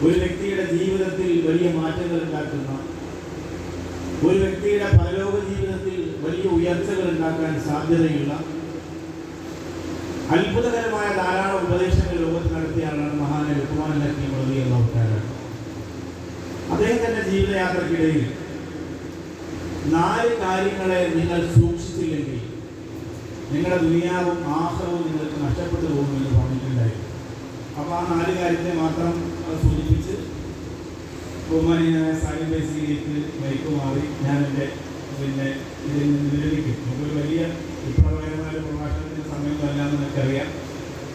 ഒരു വ്യക്തിയുടെ ജീവിതത്തിൽ വലിയ മാറ്റങ്ങൾ ഉണ്ടാക്കുന്ന, ഒരു വ്യക്തിയുടെ പരലോക ജീവിതത്തിൽ വലിയ ഉയർച്ചകൾ ഉണ്ടാക്കാൻ സാധ്യതയുള്ള അത്ഭുതകരമായ ധാരാളം ഉപദേശങ്ങൾ ലോകത്ത് നടത്തിയാണ് മഹാനായ ലുഖ്മാനുൽ ഹക്കീം റളിയല്ലാഹു തആല. അദ്ദേഹം തന്റെ ജീവിതയാത്രക്കിടയിൽ 4 കാര്യങ്ങളെ നിങ്ങൾ സൂക്ഷിച്ചില്ലെങ്കിൽ നിങ്ങളുടെ ദുനിയാവും ആഖിറവും നിങ്ങൾക്ക് നഷ്ടപ്പെട്ടു പോകുമെന്ന് പറഞ്ഞിട്ടുണ്ടായിരുന്നു. അപ്പോൾ ആ 4 കാര്യത്തെ മാത്രം സൂചിപ്പിച്ച് ബഹുമാനീയനായ സാലിം ബൈസിയിലേക്ക് മൈക്ക് മാറി ഞാൻ എൻ്റെ ഇതിൽ നിന്ന് വിരമിക്കും. നമുക്കൊരു വലിയ വിപ്ലവകരമായ പ്രഭാഷണത്തിന് സമയമല്ല എന്ന് എനിക്കറിയാം.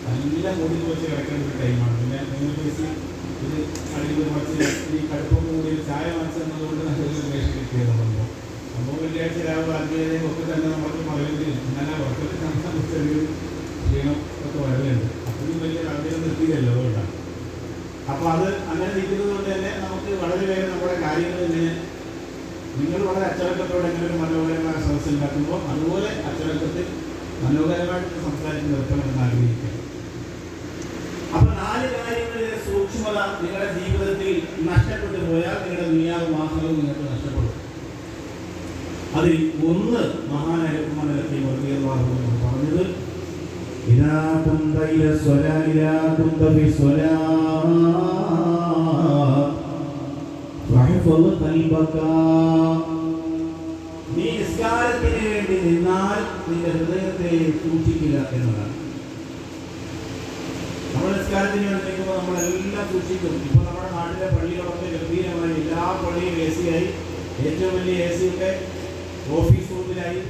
നല്ല മൂടി വെച്ച് കിടക്കേണ്ട ഒരു ടൈമാണ്. പിന്നെ നിങ്ങൾ ബൈസി ഇത് അടിയിൽ കുറച്ച് ഈ കടുപ്പം കൂടി ചായ വാങ്ങിച്ചെന്നതുകൊണ്ട് നല്ലൊരു ഉപേക്ഷ കിട്ടിയത് സംഭവം വെള്ളിയാഴ്ച രാവിലെ ആദ്യം ഒക്കെ തന്നെ നമ്മൾക്ക് മകലിൽ നല്ല കുറച്ചൊക്കെ ചെറിയൊരു ക്ഷീണം ഒക്കെ വരലുണ്ട്. അപ്പോഴും വലിയ ആഗ്രഹം നിർത്തിയല്ലോ അതുകൊണ്ടാണ്. അപ്പോൾ അത് അങ്ങനെ നിൽക്കുന്നത് കൊണ്ട് തന്നെ നമുക്ക് വളരെ വേഗം നമ്മുടെ കാര്യങ്ങൾ ഇങ്ങനെ നിങ്ങൾ വളരെ അച്ചടക്കത്തോടെ ഇങ്ങനെ ഒരു മനോഹരമായ സദസ്സ് ഉണ്ടാക്കുമ്പോൾ അതുപോലെ അച്ചടക്കത്തിൽ മനോഹരമായിട്ട് സംസാരിച്ച് നിർത്തണമെന്ന് ആഗ്രഹിക്കുക. അപ്പോൾ 4 കാര്യങ്ങളിലെ സൂക്ഷ്മത നിങ്ങളുടെ ജീവിതത്തിൽ നഷ്ടപ്പെട്ടു പോയാൽ നിങ്ങളുടെ ദുനിയാവും ആഖിറവും നിങ്ങൾക്ക് നഷ്ടപ്പെടും. അതിൽ ഒന്ന് മഹാനായ ലുഖ്മാനുൽ ഹക്കീം റളിയല്ലാഹു അൻഹു പറഞ്ഞത്, ഇദാ കുന്ത ഇല സ്വലാത്തി ഇദാ കുന്ത ഫി സ്വലാത്ത് ഫഹ്ഫദ് ഖൽബക. നീ നിസ്കാരത്തിന് വേണ്ടി നിന്നാൽ നിന്റെ ഹൃദയത്തെ സൂക്ഷിക്കുക എന്നതാണ്. നമ്മൾ നിസ്കാരത്തിന് വേണ്ടി നിൽക്കുമ്പോൾ നമ്മളെല്ലാം സൂക്ഷിക്കും. ഇപ്പോൾ നമ്മുടെ നാട്ടിലെ പള്ളികളൊക്കെ ഗംഭീരമായി എല്ലാ പള്ളിയും AC ആയി. ഏറ്റവും വലിയ AC ഒക്കെ ഓഫീസ് റൂമിലായി,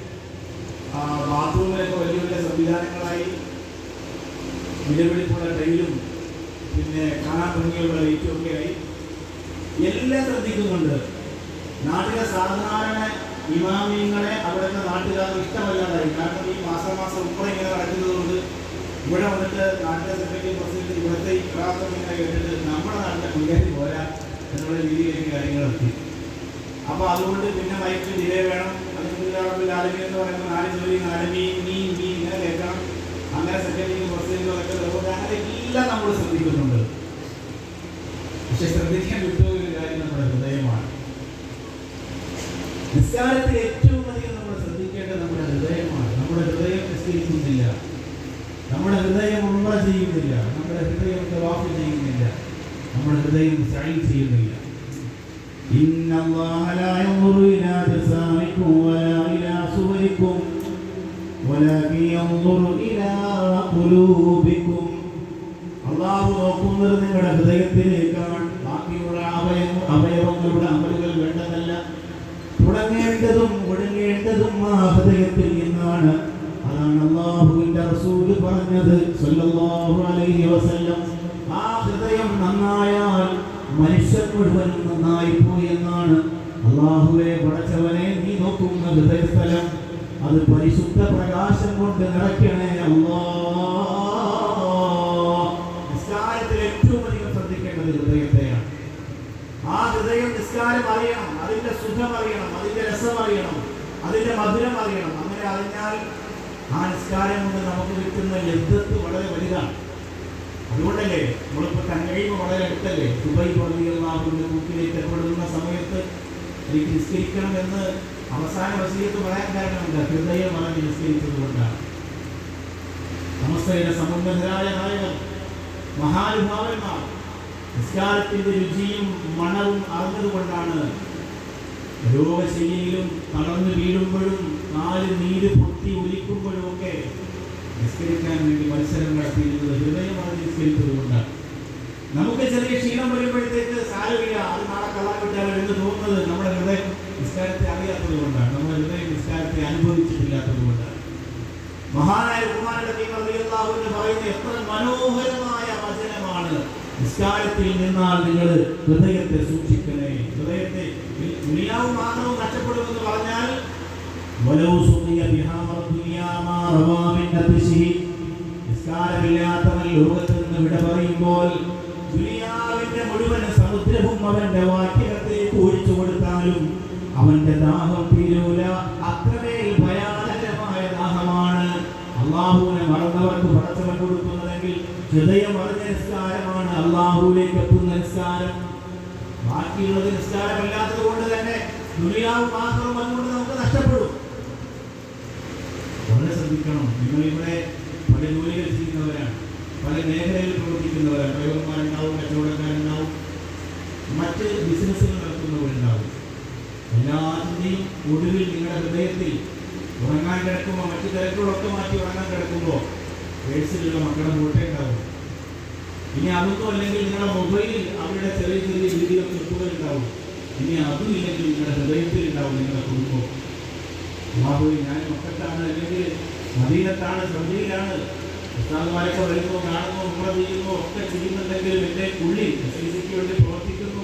ബാത്റൂമിലൊക്കെ വലിയ വലിയ സംവിധാനങ്ങളായി, വിലപിടിപ്പുള്ള ടൈലും പിന്നെ കാണാൻ ഭംഗിയുള്ള ലൈറ്റും ഒക്കെ ആയി. എല്ലാം ശ്രദ്ധിക്കുന്നുണ്ട്. നാട്ടിലെ സാധാരണ ഇമാമിയങ്ങളെ അവിടുത്തെ നാട്ടുകാർക്ക് ഇഷ്ടമല്ലാതായി. കാരണം ഈ മാസം ഉപ്പറ ഇങ്ങനെ നടക്കുന്നതുകൊണ്ട് ഇവിടെ വന്നിട്ട് നാട്ടിലെ സെക്രട്ടറി പ്രസിഡന്റ് ഇവിടുത്തെ ഈ പ്രാർത്ഥന ഇങ്ങനെ കേട്ടിട്ട് നമ്മുടെ നാട്ടിലെ മുന്നേറി പോരാ എന്നുള്ള രീതിയിലേക്ക് കാര്യങ്ങൾ എത്തി. അപ്പോൾ അതുകൊണ്ട് പിന്നെ മൈക്ക് ഡിലേ വേണം. അതിനുള്ള ആലമി എന്ന് പറയുമ്പോൾ 4 ജോലി 4 മീ ഇങ്ങനെ കേൾക്കണം. അങ്ങനെ സെക്രട്ടറി പ്രസിഡന്റ് അങ്ങനെ എല്ലാം നമ്മൾ ശ്രദ്ധിക്കുന്നുണ്ട്. പക്ഷെ ശ്രദ്ധിക്കാൻ വിട്ടുപോയ ഒരു കാര്യം നമ്മുടെ ഹൃദയമാണ്. നിസ്കാരത്തിൽ ഏറ്റവും അധികം നമ്മൾ ശ്രദ്ധിക്കേണ്ടത് നമ്മുടെ ഹൃദയമാണ്. നമ്മുടെ ഹൃദയം നിസ്കരിക്കുന്നില്ല, നമ്മുടെ ഹൃദയം ഉംറ ചെയ്യുന്നില്ല, നമ്മുടെ ഹൃദയം തവാഫ് ചെയ്യുന്നില്ല, നമ്മുടെ ഹൃദയം സഅയ് ചെയ്യുന്നില്ല. ഇന്നല്ലാഹ ലാ യൻദുറു ഇലാ അജ്സാമിക്കും വലാ ഇലാ സുവരിക്കും വലാകിൻ യൻദുറു ഇലാ ഖുലൂബിക്കും. അല്ലാഹു നോക്കുന്നത് നിങ്ങളുടെ ഹൃദയത്തിലേക്കാണ്. ബാക്കിയുള്ള അവയവങ്ങളുടെ അമലുകൾ വേണ്ടതല്ല. തുടങ്ങേണ്ടതും ഒടുങ്ങേണ്ടതും ആ ഹൃദയത്തിൽ നിന്നാണ്. അതാണ് അല്ലാഹുവിന്റെ റസൂൽ പറഞ്ഞത് സല്ലല്ലാഹു അലൈഹി വസല്ലം. ആ ഹൃദയം നന്നായാൽ മനുഷ്യൻ മുഴുവൻ നന്നായി പോയി എന്നാണ്. അല്ലാഹുവേ പടച്ചവനെ, നീ നോക്കുന്ന ഹൃദയസ്ഥലം അത് പരിശുദ്ധ പ്രകാശം കൊണ്ട് നിറയ്ക്കണേ അല്ലാഹ്. നിസ്കാരത്തിൽ ഏറ്റവും അധികം ശ്രദ്ധിക്കേണ്ടത് ഹൃദയത്തെയാണ്. ആ ഹൃദയം നിസ്കാരം അറിയണം, അതിന്റെ സുഖം അറിയണം, അതിന്റെ രസം അറിയണം, അതിന്റെ മധുരം അറിയണം. അങ്ങനെ അറിഞ്ഞാൽ ആ നിസ്കാരം കൊണ്ട് നമുക്ക് കിട്ടുന്ന ലബ്ധത്ത് വളരെ വലുതാണ്. അതുകൊണ്ടല്ലേ നമ്മളിപ്പോൾ കണ്ണഴിവ് വളരെ അടുത്തല്ലേ. ദുബൈ റളിയല്ലാഹുവിന്റെ കൂട്ടിലേക്ക് എത്തപ്പെടുന്ന സമയത്ത് എനിക്ക് നിസ്കരിക്കണം എന്ന് അവസാന വസിയത്ത് പറയാൻ കാരണമുണ്ട്. ഹൃദയം അറിഞ്ഞ് നിസ്കരിച്ചത് കൊണ്ടാണ്. സമസ്തയുടെ സമുന്നതരായ നായകർ മഹാനുഭാവന്മാർ നിസ്കാരത്തിന്റെ രുചിയും മണവും അറിഞ്ഞതുകൊണ്ടാണ് രോഗശയ്യയിലും തളർന്നു വീഴുമ്പോഴും 4 നീര് പൊട്ടി ഒലിക്കുമ്പോഴും ഒക്കെ നിസ്കരിക്കാൻ വേണ്ടി മത്സരം നടത്തിയിരുന്നത് ഹൃദയം അറിഞ്ഞ് നിസ്കരിച്ചത് കൊണ്ടാണ്. നമുക്ക് ചെറിയ ക്ഷീണം വരുമ്പോഴത്തേക്ക് സാരമില്ല, അത് നാളെ കള്ളാൻ വിട്ടാലോ എന്ന് തോന്നുന്നത് നമ്മുടെ ഹൃദയം നിസ്കാരത്തെ അറിയാത്തത് കൊണ്ടാണ്. നമ്മുടെ ഹൃദയം നിസ്കാരത്തെ അനുഭവിച്ചിട്ടില്ലാത്തത് കൊണ്ടാണ്. മഹാനായ ലുഖ്മാനുൽ ഹക്കീം റളിയല്ലാഹു അൻഹു പറയുന്ന എത്ര മനോഹരമായ വചനമാണ്. നിസ്കാരത്തിൽ നിന്നാൽ നിങ്ങൾ ഹൃദയത്തെ സൂക്ഷിക്കണേ. ഹൃദയത്തെ ദുനിയാവും ആഖിറവും നഷ്ടപ്പെടുമെന്ന് പറഞ്ഞാൽ നിസ്കാരമില്ലാത്തവൻ ലോകത്ത് നിന്ന് വിട പറയുമ്പോൾ ദുനിയാവിന്റെ മുഴുവൻ സമുദ്രവും അവന്റെ വാക്യത്തേക്ക് ഒഴിച്ചു കൊടുത്താലും അവന്റെ ദാഹം തീരൂല. അത്രമേൽ ഭയാനകരമായ ദാഹമാണ്. അല്ലാഹുവിനെ മറന്നവർക്ക് പടച്ചവൻ കൊടുക്കുന്നതെങ്കിൽ ഹൃദയം അറിഞ്ഞ നിസ്കാരമാണ് അല്ലാഹുവിലേക്ക് എത്തുന്ന നിസ്കാരം. ബാക്കിയുള്ളത് നിസ്കാരമല്ലാത്തത് കൊണ്ട് തന്നെ ദുനിയാവും ആഖിറവും അതുകൊണ്ട് നമുക്ക് നഷ്ടപ്പെടും. വളരെ ശ്രദ്ധിക്കണം. നിങ്ങളിവിടെ പല ജോലികൾ ചെയ്യുന്നവരാണ്, പല മേഖലയിൽ പ്രവർത്തിക്കുന്നവരാണ്. ഡ്രൈവർമാരുണ്ടാവും, കച്ചവടക്കാരുണ്ടാവും, മറ്റ് ബിസിനസ്സുകൾ നടത്തുന്നവരുണ്ടാവും. എല്ലാത്തിൻ്റെയും ഒടുവിൽ നിങ്ങളുടെ ഹൃദയത്തിൽ ഉറങ്ങാൻ കിടക്കുമ്പോൾ, മറ്റു തിരക്കുകളൊക്കെ മാറ്റി ഉറങ്ങാൻ കിടക്കുമ്പോൾ പേഴ്സിലുള്ള മക്കളുടെ ഫോട്ടോ ഉണ്ടാവും. ഇനി അതൊന്നും അല്ലെങ്കിൽ നിങ്ങളുടെ മൊബൈലിൽ അവരുടെ ചെറിയ ചെറിയ വീഡിയോ ക്ലിപ്പുകൾ ഉണ്ടാവും. ഇനി അതും ഇല്ലെങ്കിൽ നിങ്ങളുടെ ഹൃദയത്തിൽ ഉണ്ടാവും നിങ്ങളുടെ കുടുംബം. ഞാൻ മക്കത്താണ്, അല്ലെങ്കിൽ മദീനത്താണ്, സൗദിയിലാണ്, ഉസ്താദുമാരൊക്കെ വരുന്നു, കാണുന്നു, ഉംറ ചെയ്യുന്നു, ഒക്കെ ചെയ്യുന്നുണ്ടെങ്കിലും എൻ്റെ ഉള്ളിൽ SLCക്ക് വേണ്ടി പ്രവർത്തിക്കുന്നു.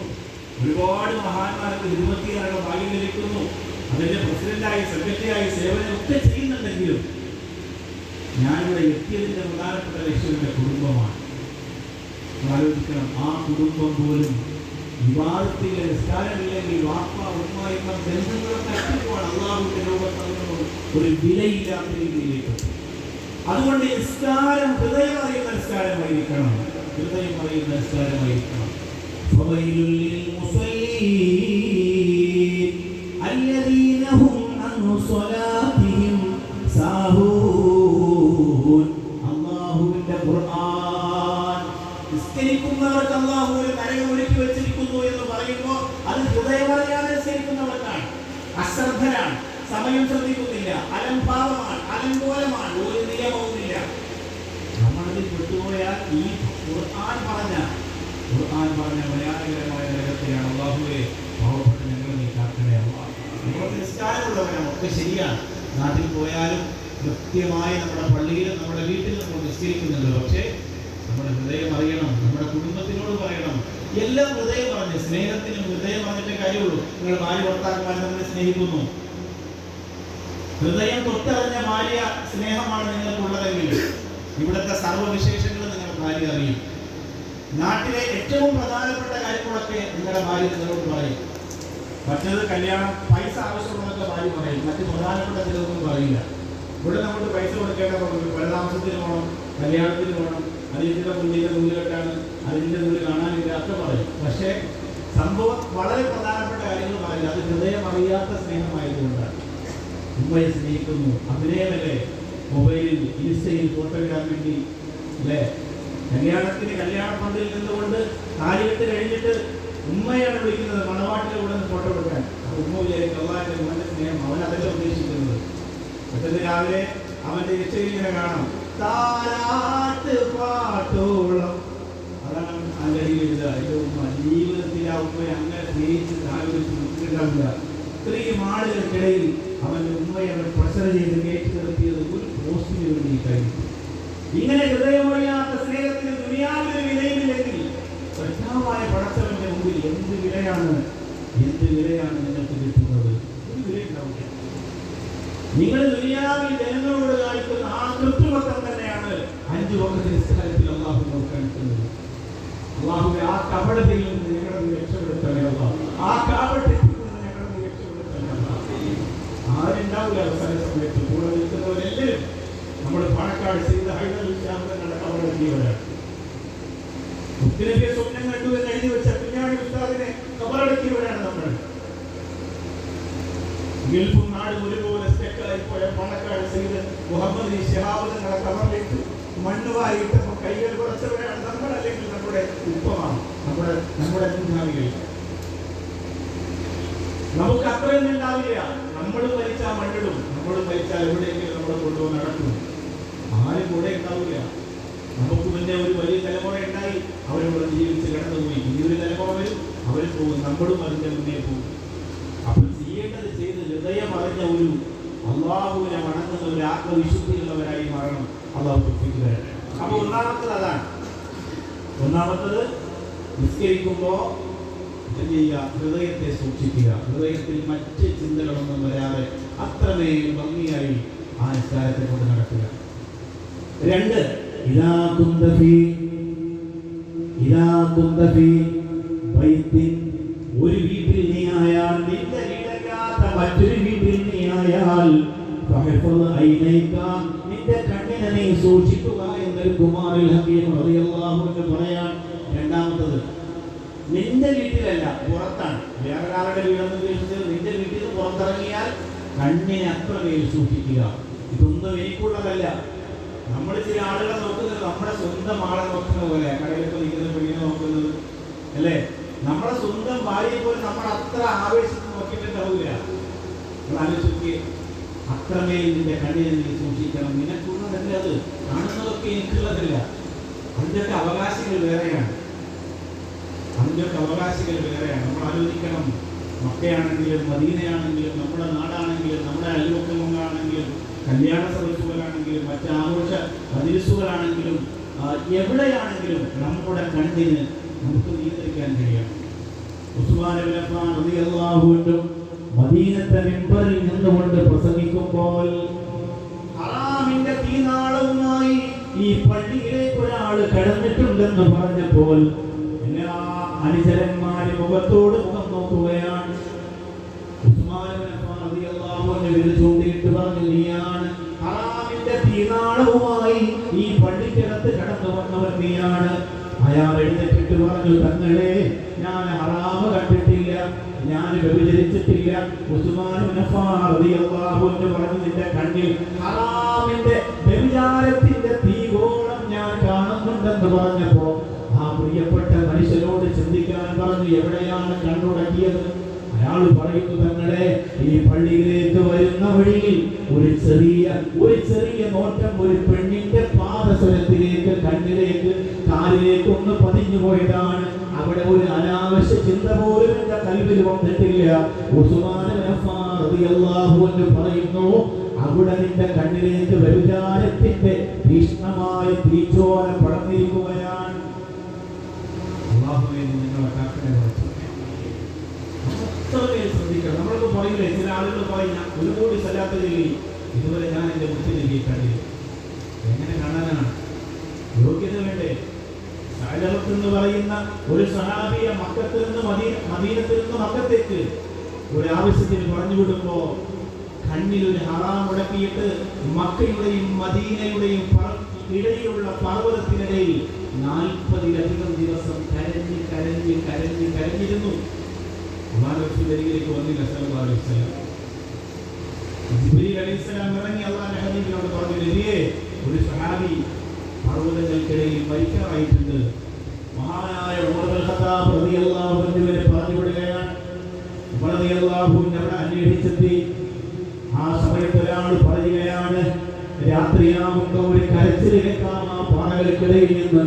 ഒരുപാട് മഹാന്മാർക്ക് 26 ഭാഗ്യം ലഭിക്കുന്നു. അതിൻ്റെ പ്രസിഡന്റായി, സെക്രട്ടറിയായി സേവനമൊക്കെ ചെയ്യുന്നുണ്ടെങ്കിലും ഞാനിവിടെ എത്തിയതിൻ്റെ പ്രധാനപ്പെട്ട ലക്ഷ്യം എൻ്റെ കുടുംബമാണ്. ആലോചിക്കണം, ആ കുടുംബം പോലും വിവാദത്തിലെ നിസ്കാരമില്ലെങ്കിൽ വാപ്പ ഉമ്മ എന്ന ബന്ധങ്ങളൊക്കെ അറ്റുപോവാണ്. അള്ളാഹുവിന്റെ ലോകത്ത് ഒരു വിലയില്ലാത്ത രീതിയിലേക്ക്. അതുകൊണ്ട് നിസ്കാരം ഹൃദയം അറിയുന്ന നിസ്കാരമായിരിക്കണം, ഹൃദയം അറിയുന്ന നിസ്കാരമായിരിക്കണം. الذين هم عن صلاتهم ساهون. അല്ലാഹുവിന്റെ ഖുർആൻ നിസ്കരിക്കുന്നവർക്ക് അല്ലാഹു ഒരു നരകം ഒരുക്കി വെച്ചിരിക്കുന്നു എന്ന് പറയുമ്പോൾ അത് ഹൃദയമറിയാതെ നിസ്കരിക്കുന്നവർക്കാണ്. അശ്രദ്ധരാണ്, സമയം ശ്രദ്ധിക്കുന്നില്ല, അലംഭാവമാണ്, അലങ്കോലമാണ്, ഒരു നിയമവുമില്ല. നമ്മളതിൽ പെട്ടുപോയാൽ ഈ ഖുർആൻ പറഞ്ഞ ഭയാനകരമായ നരകത്തെയാണ്. അല്ലാഹുവേ, പാവപ്പെട്ട ഞങ്ങളെ നീ കാക്കണേ അല്ലാഹ്. നമ്മൾ നിസ്കാരമുള്ളവരാണ്, ഒക്കെ ശരിയാണ്. നാട്ടിൽ പോയാലും കൃത്യമായി നമ്മുടെ പള്ളിയിലും നമ്മുടെ വീട്ടിലും നമ്മൾ നിസ്കരിക്കുന്നുണ്ട്. പക്ഷേ നമ്മുടെ ഹൃദയം അറിയണം, നമ്മുടെ കുടുംബത്തിനോട് പറയണം. എല്ലാം ഹൃദയം പറഞ്ഞ്, സ്നേഹത്തിനും ഹൃദയം പറഞ്ഞിട്ടേ കാര്യമുള്ളൂ. നിങ്ങൾ ഭാര്യ ഭർത്താക്കന്മാർ തമ്മിൽ സ്നേഹിക്കുന്നു, ഹൃദയം തൊട്ടറിഞ്ഞ ഭാര്യ സ്നേഹമാണ് നിങ്ങൾക്കുള്ളതെങ്കിൽ ഇവിടുത്തെ സർവ്വവിശേഷങ്ങളും നിങ്ങളുടെ ഭാര്യ അറിയും. നാട്ടിലെ ഏറ്റവും പ്രധാനപ്പെട്ട കാര്യങ്ങളൊക്കെ നിങ്ങളുടെ ഭാര്യ നിങ്ങളോട് പറയും. മറ്റത് കല്യാണം, പൈസ ആവശ്യമുള്ളതൊക്കെ ഭാര്യ പറയും, മറ്റ് പ്രധാനപ്പെട്ട ചിലതൊന്നും പറയില്ല. ഇവിടെ നമ്മൾ പൈസ കൊടുക്കേണ്ടപ്പോൾ പരതാമസത്തിന് പോകണം, കല്യാണത്തിന് പോകണം, അതിൻ്റെ മുന്നിലെ നൂലുകെട്ടാണ്, അതിൻ്റെ നൂല് കാണാനില്ല, ഒക്കെ പറയും. പക്ഷേ സംഭവം വളരെ പ്രധാനപ്പെട്ട കാര്യങ്ങൾ പറയില്ല. അത് ഹൃദയം അറിയാത്ത സ്നേഹമായതുകൊണ്ടാണ്. ഉമ്മയെ സ്നേഹിക്കുന്നു, അഭിനയമല്ലേ, മൊബൈലിൽ ഇൻസ്റ്റയിൽ ഫോട്ടോ ഇടാൻ വേണ്ടി അല്ലേ? കല്യാണ പന്തലിൽ നിന്നുകൊണ്ട് താലികെട്ട് കഴിഞ്ഞിട്ട് ഉമ്മയാണ് വിളിക്കുന്നത് മണവാട്ടിലെ കൂടെ ഫോട്ടോ എടുക്കാൻ. ഉമ്മ വിചാരിക്കും അള്ളാഹിന്റെ ഉമ്മന്റെ സ്നേഹം, അവൻ അതല്ല ഉദ്ദേശിക്കുന്നത്. മറ്റത് രാവിലെ അവന്റെ രക്ഷയിൽ ഇങ്ങനെ കാണാം, താരാട്ട് പാട്ടോളം. അതാണ് അവൻ്റെ എഴുതുക. എൻ്റെ ഉമ്മ ജീവിതത്തിൽ ആ ഉമ്മയെ അങ്ങനെ സ്നേഹിച്ച് താലോചിച്ചിട്ടില്ല. ഇത്രയും ആളുകൾക്കിടയിൽ അവന്റെ ഉമ്മയെ അവൻ പ്രഷർ ചെയ്ത് കയറ്റി നിർത്തിയത് ഒരു പോസ്റ്റിന് വേണ്ടി കഴിഞ്ഞു. ഇങ്ങനെ ഹൃദയമറിയാത്ത സ്നേഹത്തിന് ദുനിയാവിന് വിലയില്ലെങ്കിൽ പ്രജ്ഞാവായ പടച്ചവന്റെ മുമ്പിൽ എന്ത് വിലയാണ് നിങ്ങൾക്ക് കിട്ടുന്നത്? ഒരു വിലയുണ്ടാവില്ല. നിങ്ങൾ ദുനിയാവിൽ ജനങ്ങളോട് കാണിക്കുന്ന ആ കൃത്രിമത്വം തന്നെയാണ് 5 വഖത്ത് നിസ്കാരത്തിൽ അല്ലാഹു നമുക്ക് കാണിക്കുന്നത്. അല്ലാഹുവേ, ആ കപടതയിൽ നിന്ന് ഞങ്ങളെ രക്ഷപ്പെടുത്തണേ അല്ലാഹ്. ആ കാപട്യത്തിൽ നിന്ന് ഞങ്ങളെ രക്ഷപ്പെടുത്തണേ അല്ലാഹ്. ആരുണ്ടാവില്ല അവസാന സമയത്ത് കൂടെ നിൽക്കുന്നവരെല്ലാവരും നമ്മൾ പാണക്കാട് ചെയ്ത ഹൈദരങ്ങളുടെ കബറടക്കിയവരാണ്. മുത്തനബിയെ സ്വപ്നം കണ്ടു എന്ന് എഴുതി വെച്ച കുഞ്ഞാണി ഉസ്താദിനെ കബറടക്കിയവരാണ് നമ്മൾ. ഗൾഫും നാടും ഒരുപോലെ സ്റ്റെക്കായി പോയ പാണക്കാട് ചെയ്ത് മുഹമ്മദ് ശഹാബുദ്ദീന്റെ കബറിലേക്ക് മണ്ണ് വാരിയിട്ടപ്പോൾ കൈകൾ കുറച്ചവരാണ് നമ്മൾ. അല്ലെങ്കിൽ നമ്മുടെ ഉപ്പമാണ്, നമ്മുടെ മുൻഗാമികൾ. നമുക്ക് അത്രയൊന്നും ഉണ്ടാവില്ല. നമ്മളും മരിച്ചാൽ മണ്ണിടും, നമ്മളും മരിച്ചാൽ എവിടെയെങ്കിലും നമ്മളെ കൊണ്ടുപോയി നടക്കും. ആരും കൂടെ ഉണ്ടാവില്ല. നമുക്ക് മുന്നേ ഒരു വലിയ തലമുറ ഉണ്ടായി, അവരോട് ജീവിച്ച് കടന്നുപോയി. ഈ ഒരു തലമുറ വരും, അവരും പോകും, നമ്മളും അതിൻ്റെ മുന്നേ പോകും. അപ്പോൾ ചെയ്യേണ്ടത് ചെയ്ത് ഹൃദയം അറിഞ്ഞ ഒരു അള്ളാഹുവിനെ വണങ്ങുന്ന ഒരു ആത്മവിശുദ്ധിയുള്ളവരായി മാറണം. അള്ളാഹു തൗഫീഖ് തരട്ടെ. അപ്പോൾ ഒന്നാമത്തത് അതാണ്. ഒന്നാമത്തത് നിസ്കരിക്കുമ്പോൾ ഹൃദയത്തെ സൂക്ഷിക്കുക. ഹൃദയത്തിൽ മറ്റ് ചിന്തകളൊന്നും വരാതെ അത്രമേൽ ഭംഗിയായി ആ നിസ്കാരത്തെ കൊണ്ട് നടക്കുക. 2, ഇദാ കുന്ത ഫീ ബൈത്തിൻ, ഒരു വീട്ടിൽ നീ ആയാൽ, നിന്റെ വീടല്ലാത്ത മറ്റൊരു വീട്ടിൽ നീ ആയാൽ, ഫഹഫദ് ഐനൈക, നിന്റെ കണ്ണിനെ നീ സൂക്ഷിക്കുക എന്ന് ഖുമാറുൽ ഹകീം റളിയല്ലാഹു നിന്റെ വീട്ടിലല്ല, പുറത്താണ്. വേറൊരാളുടെ വീടെന്ന് ഉദ്ദേശിച്ചത് നിന്റെ വീട്ടിൽ നിന്ന് പുറത്തിറങ്ങിയാൽ കണ്ണിനെ അത്രമേൽ സൂക്ഷിക്കുക. ഇതൊന്നും എനിക്കുള്ളതല്ല. നമ്മൾ ചില ആളുകളെ നോക്കുന്നത് നമ്മുടെ സ്വന്തം ആളെ നോക്കുന്ന പോലെ, കടയിലൊക്കെ നിൽക്കുന്ന പെണ്ണിനെ നോക്കുന്നത് അല്ലേ. നമ്മുടെ സ്വന്തം ഭാര്യയെ പോലെ നമ്മൾ അത്ര ആവേശത്തിൽ നോക്കിയിട്ടുണ്ടാവില്ല. നമ്മൾ ആലോചിച്ച് അത്രമേൽ നിന്റെ കണ്ണിനെ നീ സൂക്ഷിക്കണം. നിനക്കുള്ളതല്ല അത്, കാണുന്നതൊക്കെ എനിക്കുള്ളതല്ല. അതിൻ്റെയൊക്കെ അവകാശികൾ വേറെയാണ്. നമ്മൾ ആലോചിക്കണം. മക്കയാണെങ്കിലും മദീനയാണെങ്കിലും നമ്മുടെ നാടാണെങ്കിലും നമ്മുടെ അയൽവക്കങ്ങളാണെങ്കിലും കല്യാണ സദസ്സുകളാണെങ്കിലും മറ്റ് ആഘോഷ മജിലിസുകളാണെങ്കിലും എവിടെയാണെങ്കിലും നമ്മുടെ കണ്ണിന് നമുക്ക് നിയന്ത്രിക്കാൻ കഴിയണം. ഉസ്മാൻ ഇബ്നു അഫ്ഫാൻ റളിയല്ലാഹു അൻഹു മദീനത്തെ മിമ്പറിൽ നിന്നുകൊണ്ട് പ്രസംഗിക്കുമ്പോൾ ഹറാമിന്റെ തീനാളവുമായി ഈ പള്ളിയിലേക്ക് ഒരാൾ കടന്നിട്ടുണ്ടെന്ന് പറഞ്ഞപ്പോൾ എല്ലാ അനുചരന്മാരെ മുഖത്തോട് മുഖം നോക്കുകയാണ്. ഉസ്മാൻ ഇബ്നു അഫ്ഫാൻ റളിയല്ലാഹു അൻഹു വിരൽ ചൂണ്ടിയിട്ട് പറഞ്ഞു, നീയാണ് ഹറാമിന്റെ തീനാളവുമായി ഈ പള്ളിക്കകത്ത് കടന്നു വന്നവൻ, നീയാണ്. അയാൾ എഴുന്നേറ്റിട്ട് പറഞ്ഞു, തങ്ങളെ ഞാൻ ഹറാമ് കണ്ടിട്ടില്ല, ഞാൻ വ്യഭിചരിച്ചിട്ടില്ല. ഉസ്മാൻ ഇബ്നു അഫ്ഫാൻ റളിയല്ലാഹു അൻഹു പറഞ്ഞു, നിന്റെ കണ്ണിൽ ഹറാമിന്റെ വ്യഭിചാരത്തിന്റെ തീഗോളം ഞാൻ കാണുന്നുണ്ടെന്ന് പറഞ്ഞപ്പോ ആ പ്രിയപ്പെട്ട മനുഷ്യനോട് ചിന്തിക്കാൻ പറഞ്ഞു, എവിടെയാണ് കണ്ണുടക്കിയത്? അയാൾ പറയുന്നു, തങ്ങളെ ഈ പള്ളിയിലേക്ക് വരുന്ന വഴിയിൽ ഒരു ചെറിയ നോട്ടം ഒരു പെണ്ണിന്റെ പാദസരത്തിലേക്ക്, കണ്ണിലേക്ക്, കാലിലേക്ക് ഒന്ന് പതിഞ്ഞു പോയതാണ്. അവിടെ ഒരു അനാവശ്യ ചിന്ത പോലും എന്റെ കൽവിൽ വന്നിട്ടില്ല. ഉസ്മാൻ ഇബ്നു അഫ്ഫാൻ റളിയല്ലാഹു അൻഹു പറയുന്നു, അവിടെ നിന്റെ കണ്ണിലേക്ക് വ്യഭിചാരത്തിന്റെ ഭീഷണമായ തീച്ചോര പടർന്നിരിക്കുകയാണ്. അല്ലാഹുവേ, നിങ്ങളെ കാക്കണേ. ശ്രദ്ധിക്കണം. നമ്മളൊക്കെ പറയില്ലേ, ചില ആളുകൾ പറയും, ഒരു കോടി സലാത്ത് ചൊല്ലി ഇതുവരെ ഞാൻ എന്റെ മുത്തിലേക്ക് കണ്ടില്ല. എങ്ങനെ കാണാനാണ്? യോഗ്യത വേണ്ടേ? സഅലബത്ത് എന്ന് പറയുന്ന ഒരു സഹാബിയെ മക്കത്തിൽ നിന്ന് മദീനത്തിൽ നിന്ന് മക്കത്തേക്ക് ഒരു ആവശ്യത്തിന് പറഞ്ഞു വിടുമ്പോ കണ്ണിൽ ഒരു ഹറാം മുടക്കിയിട്ട് മക്കയുടെയും മദീനയുടെയും ഇടയിലുള്ള പർവ്വതത്തിനിടയിൽ 40-ലധികം ദിവസം കരഞ്ഞിരുന്നു. വന്നില്ല സല്ലല്ലാഹു അലൈഹി വസല്ലം. ജിബ്രീൽ അലൈഹിസ്സലാം ഇറങ്ങി അല്ലാഹുവിന്റെ ഹബീബിനോട് പറഞ്ഞു, നബിയേ, ഒരു സഹാബി പർവ്വതങ്ങൾക്കിടയിൽ മരിക്കാറായിട്ടുണ്ട്. മഹാനായ ഉമർ ഇബ്നുൽ ഖത്താബ് റളിയല്ലാഹു അൻഹുവിനെ പറഞ്ഞു വിടുകയാണ്. ഉമർ റളിയല്ലാഹു അൻഹു അവിടെ അന്വേഷിച്ചെത്തി. ആ സമയത്ത് ഒരാൾ പറയുകയാണ്, രാത്രിയാകുമ്പോൾ ഒരു കരച്ചിൽ കേൾക്കാം ആ പാറകൾക്കിടയിൽ നിന്ന്.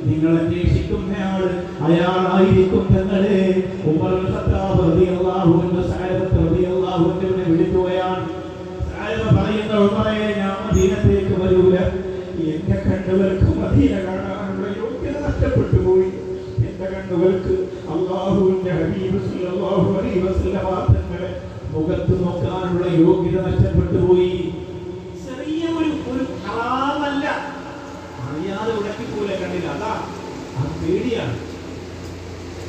നിങ്ങൾ അന്വേഷിക്കുന്നയാൾ അയാളായിരിക്കും തങ്ങളെ. ഉമർ ഇബ്നുൽ ഖത്താബ് റളിയല്ലാഹു അൻഹു സഅലബത്ത് റളിയല്ലാഹു അൻഹുവിനെ വിളിക്കുകയാണ്. സഅലബ പറയുന്നു, ഉമറേ, ഞാൻ മദീനത്തേക്ക് വരൂല. എന്റെ കണ്ണുകൾക്ക് മദീന കാണാനുള്ള യോഗ്യത നഷ്ടപ്പെട്ടു പോയി. എന്റെ കണ്ണുകൾക്ക് അല്ലാഹുവിന്റെ ഹബീബ് സല്ലല്ലാഹു അലൈഹി വസല്ലം തങ്ങളെ മുഖത്ത് നോക്കാനുള്ള യോഗ്യത നഷ്ടപ്പെട്ടു പോയി. ചെറിയ ഒരു ഹറാമല്ല, അറിയാതെ ഉടക്കിപ്പോലെ കണ്ടില്ല. അതാ ആ പേടിയാണ്.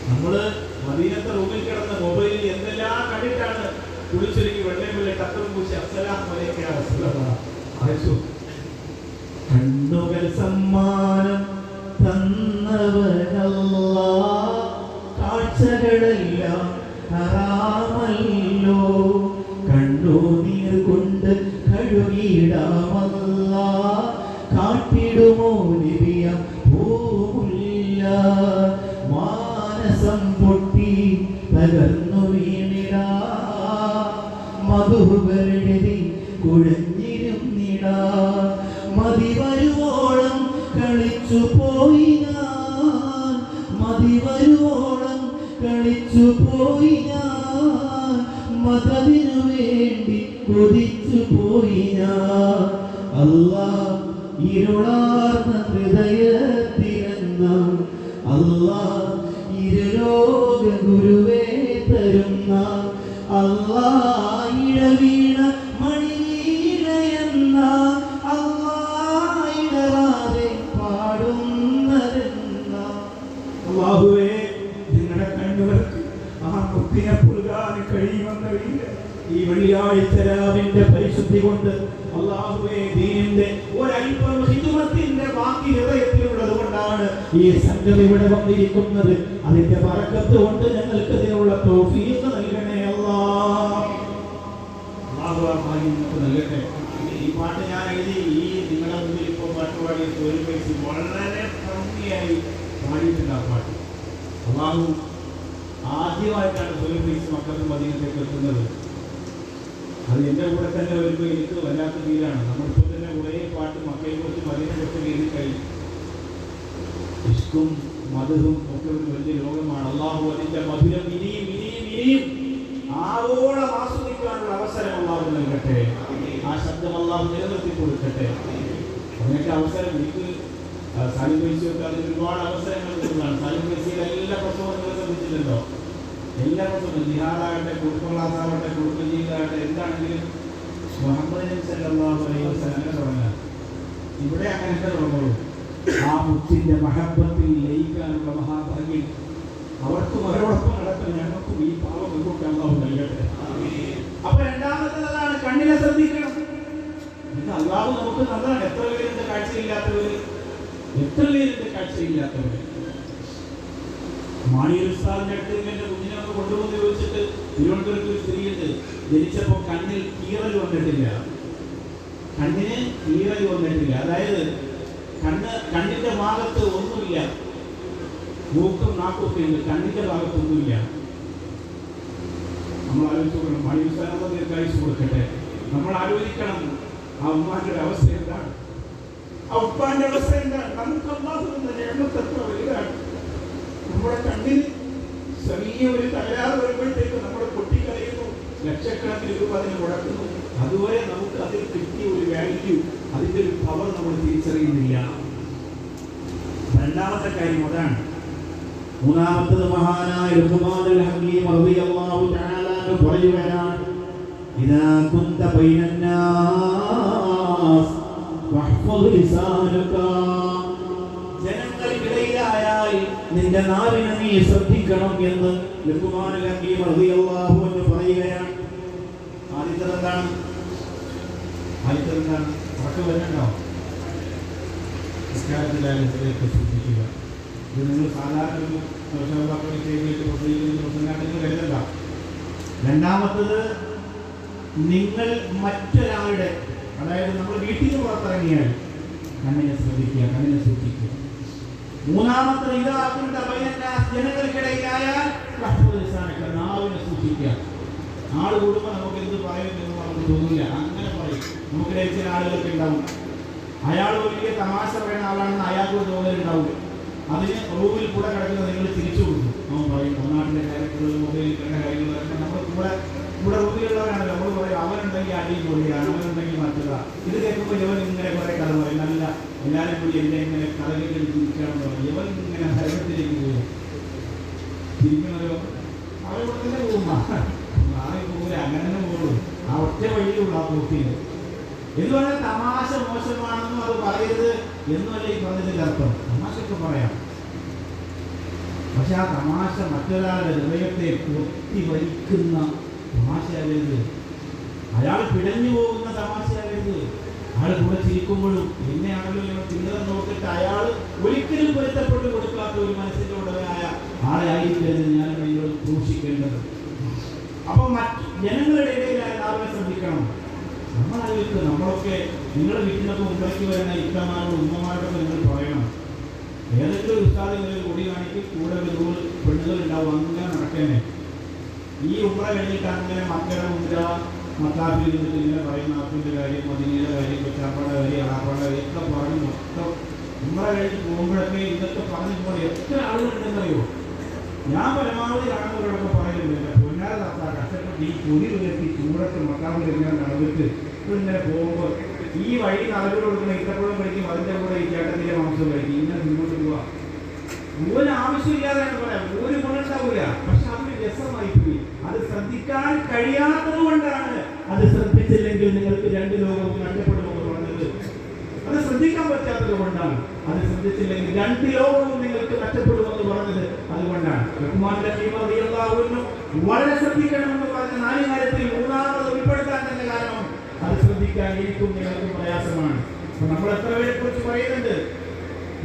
നമ്മള് മദീനത്തെ റൂമിൽ കിടന്ന മൊബൈലിൽ എന്തെല്ലാം കണ്ടിട്ടാണ് കുളിച്ചൊരുക്കി വെള്ളയും കത്തറും പൂശി അസ്സലാം അലൈക്കും. കണ്ണുകൾ സമ്മാനം തന്നവനല്ലാഹ്, കാഴ്ചകളെല്ലാം ഹറാമല്ലോ, കണ്ണുനീർ കൊണ്ട് കഴുകിയിടാമല്ലാഹ്, കാട്ടിടുമോ നിബിയ ഭൂമുല്ല, മാനസം പൊട്ടി തകർന്നു വീണിടാ, മധുബരെഴുതി കുഴഞ്ഞിരുന്നിടാ, മതി വരുവോളം കളിച്ചു പോയി ഞാൻ, മതി വരുവോളം കളിച്ചു പോയി ഞാൻ, മതത്തിനു വേണ്ടി കൊതിച്ചു പോയി ഞാൻ. അല്ലാഹ് ഇരുളാർന്ന ഹൃദയത്തിലെന്ന അല്ലാഹ് ഇരുലോക ഗുരുവേ തരുന്ന അല്ലാഹ് ഇഴവീണ മണിവീണയെന്ന അല്ലാഹ് ഇടറാതെ പാടുന്നതെന്ന. അല്ലാഹുവേ, നിങ്ങളുടെ കണ്ണുകൾക്ക് ആ മുത്തിനെ പുൽകാൻ കഴിയുമെന്നറിയില്ല. ഈ വെള്ളിയാഴ്ച രാവിന്റെ പരിശുദ്ധി കൊണ്ട് അല്ലാഹുവേ, ദീനിന്റെ ഒരൽപ്പം ഹിദ്മത്തിന്റെ ബാക്കി ഹൃദയത്തിലുള്ളത് കൊണ്ടാണ് ഈ സംഘം ഇവിടെ വന്നിരിക്കുന്നത് അതിന്റെ ബറക്കത്ത് കൊണ്ട് ഞങ്ങൾക്ക് ഇതിനുള്ള തൗഫീഖ് നൽകണേ അല്ലാഹ്. അല്ലാഹു ആ ഭാഗ്യം നമുക്ക് നൽകട്ടെ. ഈ പാട്ട് ഞാൻ എഴുതി ഈ നിങ്ങളുടെ മുന്നിൽ ഇപ്പോൾ പാട്ടുപാടി തോൽപ്പേശി വളരെ ഭംഗിയായി പാടിയിട്ടുണ്ട് ആ പാട്ട്. അല്ലാഹു ആദ്യമായിട്ടാണ് തോൽപ്പേശി മക്കൾക്ക് മദീനത്തേക്ക് എത്തുന്നത്. അത് എൻ്റെ കൂടെ തന്നെ വരുമ്പോൾ എനിക്ക് വല്ലാത്ത ഫീലാണ്. നമ്മളിപ്പോൾ തന്നെ കുറേ പാട്ട് മക്കളെ കുറിച്ച് മദീനത്തൊക്കെ എഴുതി കഴിഞ്ഞു. ഇഷ്കും മധുവും ഒക്കെ ഒരു വലിയ ലോകമാണ്. അല്ലാഹു അതിൻ്റെ മധുരം ഇനിയും ഇനിയും ഇനിയും ആവോളം ആസ്വദിക്കാനുള്ള അവസരം അല്ലാഹു നൽകട്ടെ. ആ ശബ്ദം അല്ലാഹു നിലനിർത്തി കൊടുക്കട്ടെ. അതിനൊക്കെ അവസരം എനിക്ക് സാലിം പൈസയൊക്കെ അതിന് ഒരുപാട് അവസരങ്ങൾ കിട്ടുന്നതാണ്. സാലിം പൈസയിലെ എല്ലാ പ്രസവവും നിങ്ങൾ ശ്രദ്ധിച്ചിട്ടുണ്ടോ? എല്ലാ പ്രസവവും ജിഹാദാകട്ടെ, കുടുംബ ക്ലാസ്സാകട്ടെ, കുടുംബ ജീവിതമാകട്ടെ, എന്താണെങ്കിലും മുഹമ്മദ് നബി സല്ലല്ലാഹു അലൈഹി വസല്ലം അങ്ങനെ തുടങ്ങാൻ ഇവിടെ അങ്ങനത്തെ തുടങ്ങുള്ളൂ. ആ മുത്തിന്റെ മഹബത്തിൽ ലയിക്കാനുള്ള മഹാഭാഗ്യം അവർക്കും അവരോടൊപ്പം നടക്കും. ഞങ്ങൾക്കും ഈ പാവം മുൻകൂട്ടി അല്ലാഹു നൽകട്ടെ. അപ്പൊ രണ്ടാമത്തേതാണ് കണ്ണിനെ ശ്രദ്ധിക്കണം. ഇന്ന് അല്ലാഹു നമുക്ക് നല്ലതാണ്. എത്ര പേരുണ്ട് കാഴ്ചയില്ലാത്തവര്? എത്ര പേരുണ്ട് കാഴ്ചയില്ലാത്തവര്? മാണിയൂർ ഉസ്താദിന്റെ അടുത്ത് എന്റെ കുഞ്ഞിനെ ഒന്ന് കൊണ്ടുപോകുന്ന ചോദിച്ചിട്ട് തിരുവനന്തപുരത്ത് ഒരു സ്ത്രീയുണ്ട്. ജനിച്ചപ്പോൾ കണ്ണിൽ കീറൽ വന്നിട്ടില്ല. കണ്ണിന് കീറൽ വന്നിട്ടില്ല. അതായത് കണ്ണിന്റെ ഭാഗത്ത് ഒന്നുമില്ല. മൂക്കും നാക്കൊക്കെ ഉണ്ട്, കണ്ണിന്റെ ഭാഗത്തൊന്നുമില്ല. നമ്മൾ ആലോചിച്ചു. മാണിയൂർ ഉസ്താദിനെ ദീർഘായുസ്സ് കൊടുക്കട്ടെ. നമ്മൾ ആലോചിക്കണം ആ ഉമ്മാന്റെ അവസ്ഥ എന്താണ്, ആ ഉപ്പാന്റെ അവസ്ഥ എന്താണ്. നമുക്ക് അല്ലാഹു തന്ന നിഅമത്ത് എത്ര വലുതാണ്. നമ്മുടെ കണ്ണിന് ചെറിയ ഒരു തകരാറ് വരുമ്പോഴത്തേക്ക് നമ്മൾ പൊട്ടിക്കളയുന്നു, ലക്ഷക്കണക്കിന് രൂപ അതിന് മുടക്കുന്നു. അതുവരെ നമുക്ക് അതിൽ കിട്ടിയ ഒരു വാല്യൂ, അതിന്റെ ഒരു പവർ നമ്മൾ തിരിച്ചറിയുന്നില്ല. രണ്ടാമത്തെ കാര്യം അതാണ്. മൂന്നാമത്തത് മഹാനായ ലുഖ്മാനുൽ ഹകീം റളിയല്ലാഹു തആല അൻഹു പറയുകയാണ്, ഇദാ കുന്ത ബൈനന്നാസ് വഹ്ഫദ് ലിസാനക. ജനങ്ങൾക്കിടയിലായാൽ നിന്റെ നാവിനെ നീ ശ്രദ്ധിക്കണം എന്ന് ലുഖ്മാനുൽ ഹകീം റളിയല്ലാഹു അൻഹു പറയുകയാണ്. ആദ്യത്തേതാണ് ഉറക്കെ വരുന്നുണ്ടോ? നിസ്കാരത്തിലേക്ക് സൂക്ഷിക്കുക. ഇത് നിങ്ങൾ സാധാരണ ഒരു ചെയ്തിട്ട് പ്രസംഗാട്ടിന് വരുന്നുണ്ടോ? രണ്ടാമത്തത്, നിങ്ങൾ മറ്റൊരാളുടെ, അതായത് നമ്മൾ വീട്ടിൽ നിന്ന് പുറത്തിറങ്ങിയാൽ കണ്ണിനെ ശ്രദ്ധിക്കുക, കണ്ണിനെ സൂക്ഷിക്കുക. മൂന്നാമത്തത്, ഇതാകുന്ന ജനങ്ങൾക്കിടയിലായാൽ നാവിനെ സൂക്ഷിക്കുക. ആള് കൂടുമ്പോൾ നമുക്ക് എന്ത് പറയുമെന്ന് നമുക്ക് തോന്നില്ല. അങ്ങനെ പറയും. നമുക്കിടയിൽ ചില ആളുകൾക്ക് ഉണ്ടാവും, അയാൾ വലിയ തമാശ പറയുന്ന ആളാണെന്ന് അയാൾക്ക് തോന്നലുണ്ടാവും. അതിന് റൂമിൽ കൂടെ കിടക്കുന്നത് നിങ്ങൾ തിരിച്ചു കൊടുക്കും. നമ്മൾ പറയും നാട്ടിലെ കാര്യങ്ങൾ, മൊബൈലിൽ കണ്ട കാര്യങ്ങളൊക്കെ നമ്മൾ കൂടെ റൂമിലുള്ളവരാണല്ലോ. നമ്മൾ പറയും അവനുണ്ടെങ്കിൽ അടിയും പൊളിയാണ്, അവനുണ്ടെങ്കിൽ മറ്റതാ. ഇത് കേൾക്കുമ്പോൾ ഇവൻ ഇങ്ങനെ കുറെ കഥ പറയും. നല്ല എല്ലാവരും കൂടി എന്നെ ഇങ്ങനെ കഥകളിൽ ചിരിക്കാണെന്ന് പറയും. ഇവൻ ഇങ്ങനെ ഹരത്തിലേക്ക് പോകും. ചിരിക്കുന്നവരോ അവരിവിടെ തന്നെ പോകും. മാറി പോകില്ല, അങ്ങനെ തന്നെ പോകുള്ളൂ. ആ ഒറ്റ വഴിയിലുള്ള ആ പോക്കിന് എന്ന് പറഞ്ഞാൽ തമാശ മോശമാണെന്നും അത് പറയരുത് എന്നല്ല ഈ പറഞ്ഞതിൻ്റെ അർത്ഥം. തമാശയൊക്കെ പറയാം, പക്ഷെ ആ തമാശ മറ്റൊരാളുടെ ഹൃദയത്തെ പൊത്തി വലിക്കുന്ന തമാശയാകരുത്. അയാൾ പിടഞ്ഞു പോകുന്ന തമാശയാകരുത്. അയാൾ കൂടെ ചിരിക്കുമ്പോഴും എന്നെയാണല്ലോ ചിന്തകൾ നോക്കിയിട്ട് അയാൾ ഒരിക്കലും പൊരുത്തപ്പെട്ട് കൊടുക്കാത്ത ഒരു മനസ്സിൻ്റെ ഉടമയായ ആളെ ആയിരിക്കരുത് ഞാൻ നിങ്ങൾ സൂക്ഷിക്കേണ്ടത്. അപ്പം ജനങ്ങളുടെ ഇടയിലായ നാവിനെ ശ്രദ്ധിക്കണം. നമ്മളായിട്ട് നമ്മളൊക്കെ നിങ്ങളുടെ വീട്ടിലൊക്കെ ഉമ്മയ്ക്ക് വരുന്ന ഇക്കമാരോടും ഉമ്മമാരോടൊക്കെ നിങ്ങൾ പറയണം. ഏതെങ്കിലും ഒരു ഉസ്താദിന് കൂടി കാണിക്കും, കൂടെ ഒരു പെണ്ണുകളുണ്ടാവും. അങ്ങനെ നടക്കേനെ. ഈ ഉമ്ര കഴിഞ്ഞിട്ട് അങ്ങനെ മക്കളുടെ ഉമ്ര മത്താപ്പിൽ നിന്നിട്ട് ഇങ്ങനെ പറയുന്ന ആപ്പിൻ്റെ കാര്യം, മദീനയുടെ കാര്യം, കൊച്ചാപ്പാടെ കാര്യം, അളാപ്പാടെ കാര്യം ഒക്കെ പറഞ്ഞ് മൊത്തം ഉമ്ര കഴിഞ്ഞ് പോകുമ്പോഴൊക്കെ ഇതൊക്കെ പറഞ്ഞു പോകാൻ എത്ര ആളുകളുണ്ടെന്നറിയോ? ഞാൻ പരമാവധി കാണുന്നവരോടൊക്കെ പറയുന്നുണ്ട്, പൊന്നാര താത്ത കഷ്ടപ്പെട്ട് ഈ പൊടി ഉയർത്തി ചൂടത്ത് മക്കാമിൽ ഇങ്ങനെ നടന്നിട്ട് ഇങ്ങനെ പോകുമ്പോൾ ഈ വഴി നടന്നു കൊടുക്കുന്ന ഇത്തപ്പോഴും കഴിക്കും, അതിൻ്റെ കൂടെ ഈ ചേട്ടത്തിൻ്റെ മാംസം കഴിക്കും, ഇങ്ങനെ മുന്നോട്ട് പോവാ. ഒരു ആവശ്യമില്ലാതെയാണ് പറയാം, ഒരു ഗുണമുണ്ടാവില്ല. പക്ഷെ അതിന് രസമായി പോയി. അത് ശ്രദ്ധിക്കാൻ കഴിയാത്തത് കൊണ്ടാണ്. അത് ശ്രദ്ധിച്ചില്ലെങ്കിൽ നിങ്ങൾക്ക് രണ്ട് ലോകവും നഷ്ടപ്പെടുമെന്ന് പറഞ്ഞത്. അത് ശ്രദ്ധിക്കാൻ പറ്റാത്തത് കൊണ്ടാണ്. അത് ശ്രദ്ധിച്ചില്ലെങ്കിൽ രണ്ട് ലോകവും നിങ്ങൾക്ക് നഷ്ടപ്പെടുമെന്ന് പറഞ്ഞത് അതുകൊണ്ടാണ്. വളരെ ശ്രദ്ധിക്കണമെന്ന് പറഞ്ഞ 4 കാര്യത്തിൽ മൂന്നാമത് ഉൾപ്പെടുത്താൻ തന്നെ കാരണം അത് ശ്രദ്ധിക്കാൻ എനിക്കും നിങ്ങൾക്കും പ്രയാസമാണ്. അപ്പൊ നമ്മൾ എത്ര പേരെ കുറിച്ച് പറയുന്നുണ്ട്?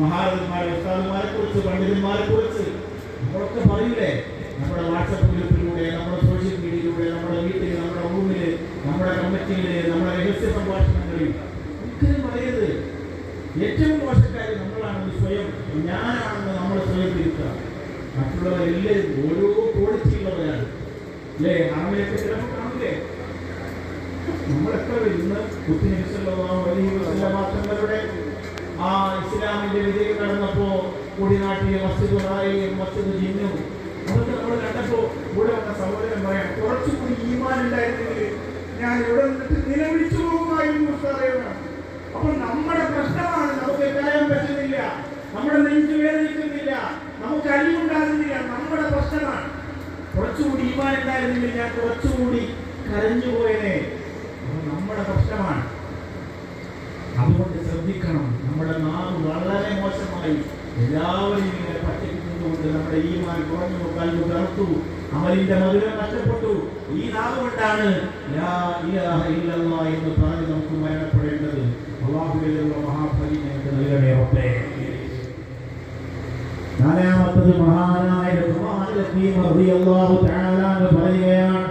മഹാരഥന്മാരെ, ഉസ്താദന്മാരെ കുറിച്ച്, പണ്ഡിതന്മാരെ കുറിച്ച് നമ്മളൊക്കെ പറയൂലേ? നമ്മുടെ വാട്സപ്പ് ഗ്രൂപ്പിലൂടെ, നമ്മുടെ സോഷ്യൽ മീഡിയയിലൂടെ, നമ്മുടെ വീട്ടിൽ, നമ്മുടെ റൂമില്, നമ്മുടെ കമ്മിറ്റിയില്, നമ്മുടെ രഹസ്യ സംഭാഷണങ്ങളിൽ ഒരിക്കലും പറയരുത്. ഏറ്റവും മോശക്കാരി നമ്മളാണെന്ന് സ്വയം, ഞാനാണെന്ന് നമ്മൾ സ്വയം തിരിക്കുക. മറ്റുള്ളവരെല്ലാവരും ഓരോ ക്വാളിറ്റി ഉള്ളവരാണ് അല്ലേ? ആമയൊക്കെ ചിലപ്പോൾ കാണില്ലേ? നമ്മളെത്ര ഇന്ന് തങ്ങളുടെ ആ ഇസ്ലാമിന്റെ വിജയം നടന്നപ്പോ കൊടിനാട്ടിയ മസ്ജിദ് ജിന്നും അതൊക്കെ നമ്മൾ കണ്ടപ്പോ കൂടെ വന്ന സഹോദരൻ പറയാം, കുറച്ചുകൂടി ഈമാൻ ഉണ്ടായിരുന്നെങ്കിൽ ഞാൻ ഇവിടെ നിന്നിട്ട് നിലവിളിച്ചു പോകുമായിരുന്നു. അപ്പോൾ നമ്മുടെ പ്രശ്നമാണ്, നമുക്ക് കരയാൻ പറ്റുന്നില്ല, നമ്മുടെ നെഞ്ചു വേദനിക്കുന്നില്ല, നമുക്ക് അരിവുണ്ടാകുന്നില്ല, നമ്മുടെ പ്രശ്നമാണ്. കുറച്ചുകൂടി ഈമാൻ ഉണ്ടായിരുന്നെങ്കിൽ ഞാൻ കുറച്ചുകൂടി കരഞ്ഞു പോയനെ. നമ്മുടെ പ്രശ്നമാണ്. അതുകൊണ്ട് ശ്രദ്ധിക്കണം. നമ്മുടെ നാവ് വളരെ മോശമായി എല്ലാവരെയും ഇങ്ങനെ പറ്റിക്കുന്നതുകൊണ്ട് നമ്മുടെ ഈമാൻ കുറഞ്ഞു, കൽബ് കറുത്തു, അമലിന്റെ മധുരം നഷ്ടപ്പെട്ടു. ഈ നാവ് കൊണ്ടാണ് ലാ ഇലാഹ ഇല്ലല്ലാഹ് എന്ന് പറഞ്ഞ് നമുക്ക് മരണപ്പെടേണ്ടത്. അല്ലാഹുവിലുള്ള മഹാഭാഗ്യം ഞങ്ങൾക്ക് നൽകണേ റബ്ബേ. നാലാമത്തത് മഹാനായ ഉസ്മാൻ ലഖീം റളിയല്ലാഹു തആല അൻഹു പറയുകയാണ്,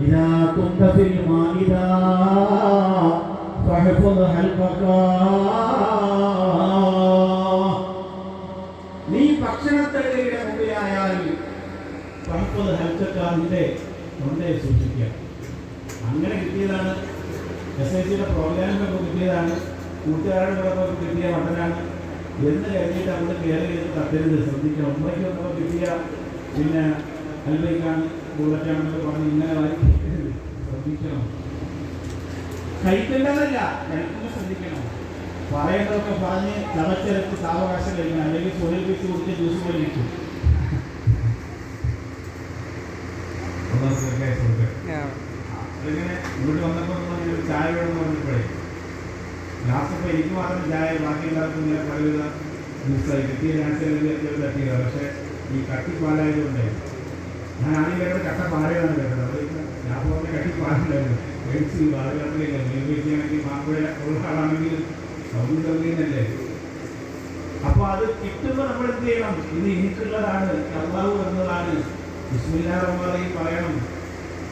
ഇദാ കുന്ത ഫിൽ മാഇദാ ഫഹഫദ് ഹൽഖക. നീ ഭക്ഷണത്തളികയുടെ മുമ്പിലായാൽ ഫഹഫദ് ഹൽഖക, നിന്റെ തൊണ്ടയെ സൂക്ഷിക്കുക. അങ്ങനെ കിട്ടിയതാണ്. SICയുടെ പ്രോഗ്രാമിലൊക്കെ കിട്ടിയതാണ്, കൂട്ടുകാരുടെ കൂടെ കിട്ടിയ മട്ടനാണ് എന്ന് കഴിഞ്ഞിട്ട് അവിടെ കയറി ചെയ്ത് തട്ടരുത്. ശ്രദ്ധിക്കണം. ഉമ്മയ്ക്ക് വന്നപ്പോൾ കിട്ടിയ പിന്നെ അൽബൈക്കാണ്, ബുള്ളറ്റാണെന്നൊക്കെ പറഞ്ഞ് ഇങ്ങനെ വായിക്കരുത്. ശ്രദ്ധിക്കണം. കഴിക്കേണ്ടതല്ല, കഴിക്കുമ്പോൾ ശ്രദ്ധിക്കണം. പറയേണ്ടതൊക്കെ പറഞ്ഞ് ചവച്ചരത്ത് സാവകാശം കഴിക്കണം, അല്ലെങ്കിൽ സോയിൽ പീസ് കൊടുത്ത് ജ്യൂസ് പോലെ ഇരിക്കും. അതിങ്ങനെ ഇങ്ങോട്ട് വന്നപ്പോൾ ചായ വേണമെന്ന് പറഞ്ഞപ്പോഴേ ലാസ്റ്റപ്പോൾ എനിക്ക് മാത്രം ചായ, ബാക്കി എല്ലാവർക്കും ഇങ്ങനെ പലവിധ ജ്യൂസായി കിട്ടിയ ചാൻസ് തട്ടിയതാണ്. പക്ഷേ ഈ കട്ടിപ്പാലായതുകൊണ്ട് ഞാൻ ആദ്യം കട്ട പാലയാണ് കേട്ടത്. അത് ഞാൻ പറഞ്ഞ കട്ടിപ്പാലുണ്ടായിരുന്നു. മേടിച്ച് ബാലകാട്ടിലില്ല, മേടിച്ചാണെങ്കിൽ മാമ്പഴ ഉള്ള ആളാണെങ്കിൽ സൗദി സൗദിന്നല്ലേ. അപ്പോൾ അത് കിട്ടുമ്പോൾ നമ്മൾ എന്ത് ചെയ്യണം? ഇത് എനിക്കുള്ളതാണ്, അല്ലാഹു എന്നതാണ്. ബിസ്മില്ലാഹിർ റഹ്മാനിർ റഹീം പറയണം,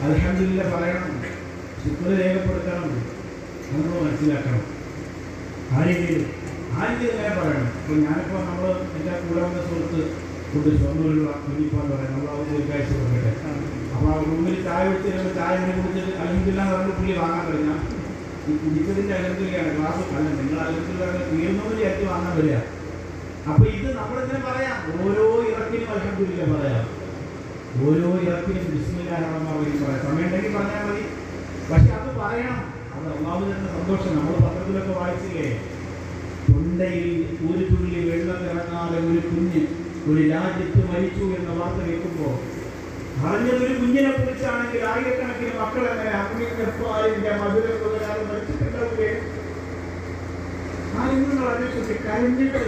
അൽഹംദുലില്ലാഹ് പറയണം, ശുക്ർ രേഖപ്പെടുത്തണം. നമ്മൾ മനസ്സിലാക്കണം. ആ രീതിയിൽ ഇങ്ങനെ പറയണം. ഇപ്പോൾ ഞാനിപ്പോൾ നമ്മൾ എൻ്റെ കൂടെ വന്ന സുഹൃത്ത് കൊണ്ട് ഷൊർണൂരിലുള്ള കുഞ്ഞിപ്പാന്ന് പറയണം, നമ്മൾ അവർ ദീർഘാഴ്ച കൊടുക്കട്ടെ. അപ്പോൾ ആ റൂമിൽ ചായ വെച്ചിരുമ്പോൾ ചായ എന്നെ കുടിച്ചിട്ട് അൽഹംദുലില്ലാഹ് പറഞ്ഞ് പുള്ളി വാങ്ങാൻ വരും. ഞാൻ ഈ കുടിച്ചതിൻ്റെ അൽഹംദുലില്ലാഹ് ക്ലാസ് അല്ല, നിങ്ങൾ അൽഹംദുലില്ലാഹ് തീർന്നത് വിചാരിച്ച് വാങ്ങാൻ വരിക. അപ്പോൾ ഇത് നമ്മളിങ്ങനെ പറയാം, ഓരോ ഇറക്കിനും അൽഹംദുലില്ലാഹ് പറയാം, ഓരോ ഇറക്കിനും ബിസ്മില്ലാഹിർ റഹ്മാനിർ റഹീം പറയാം. സമയം ഉണ്ടെങ്കിൽ പറഞ്ഞാൽ മതി, പക്ഷെ അത് പറയണം. അത് അല്ലാഹുവിന് തന്നെ സന്തോഷം. നമ്മൾ പത്രത്തിലൊക്കെ വായിച്ചില്ലേ, തൊണ്ടയിൽ ഒരു തുള്ളി വെള്ളം ഇറങ്ങാതെ ഒരു കുഞ്ഞ് ഒരു രാജ്യത്ത് മരിച്ചു എന്ന വാർത്ത കേൾക്കുമ്പോൾ പറഞ്ഞത് ഒരു കുഞ്ഞിനെ കുറിച്ചാണെങ്കിൽ ആയിരക്കണക്കിന് മക്കൾ അങ്ങനെ അഗ്നിന്റെ മധുരം തുടരാതെ മരിച്ചിട്ടുണ്ടാവുകയെ. ആ നിങ്ങൾ അന്വേഷിച്ച് കരഞ്ഞിട്ട്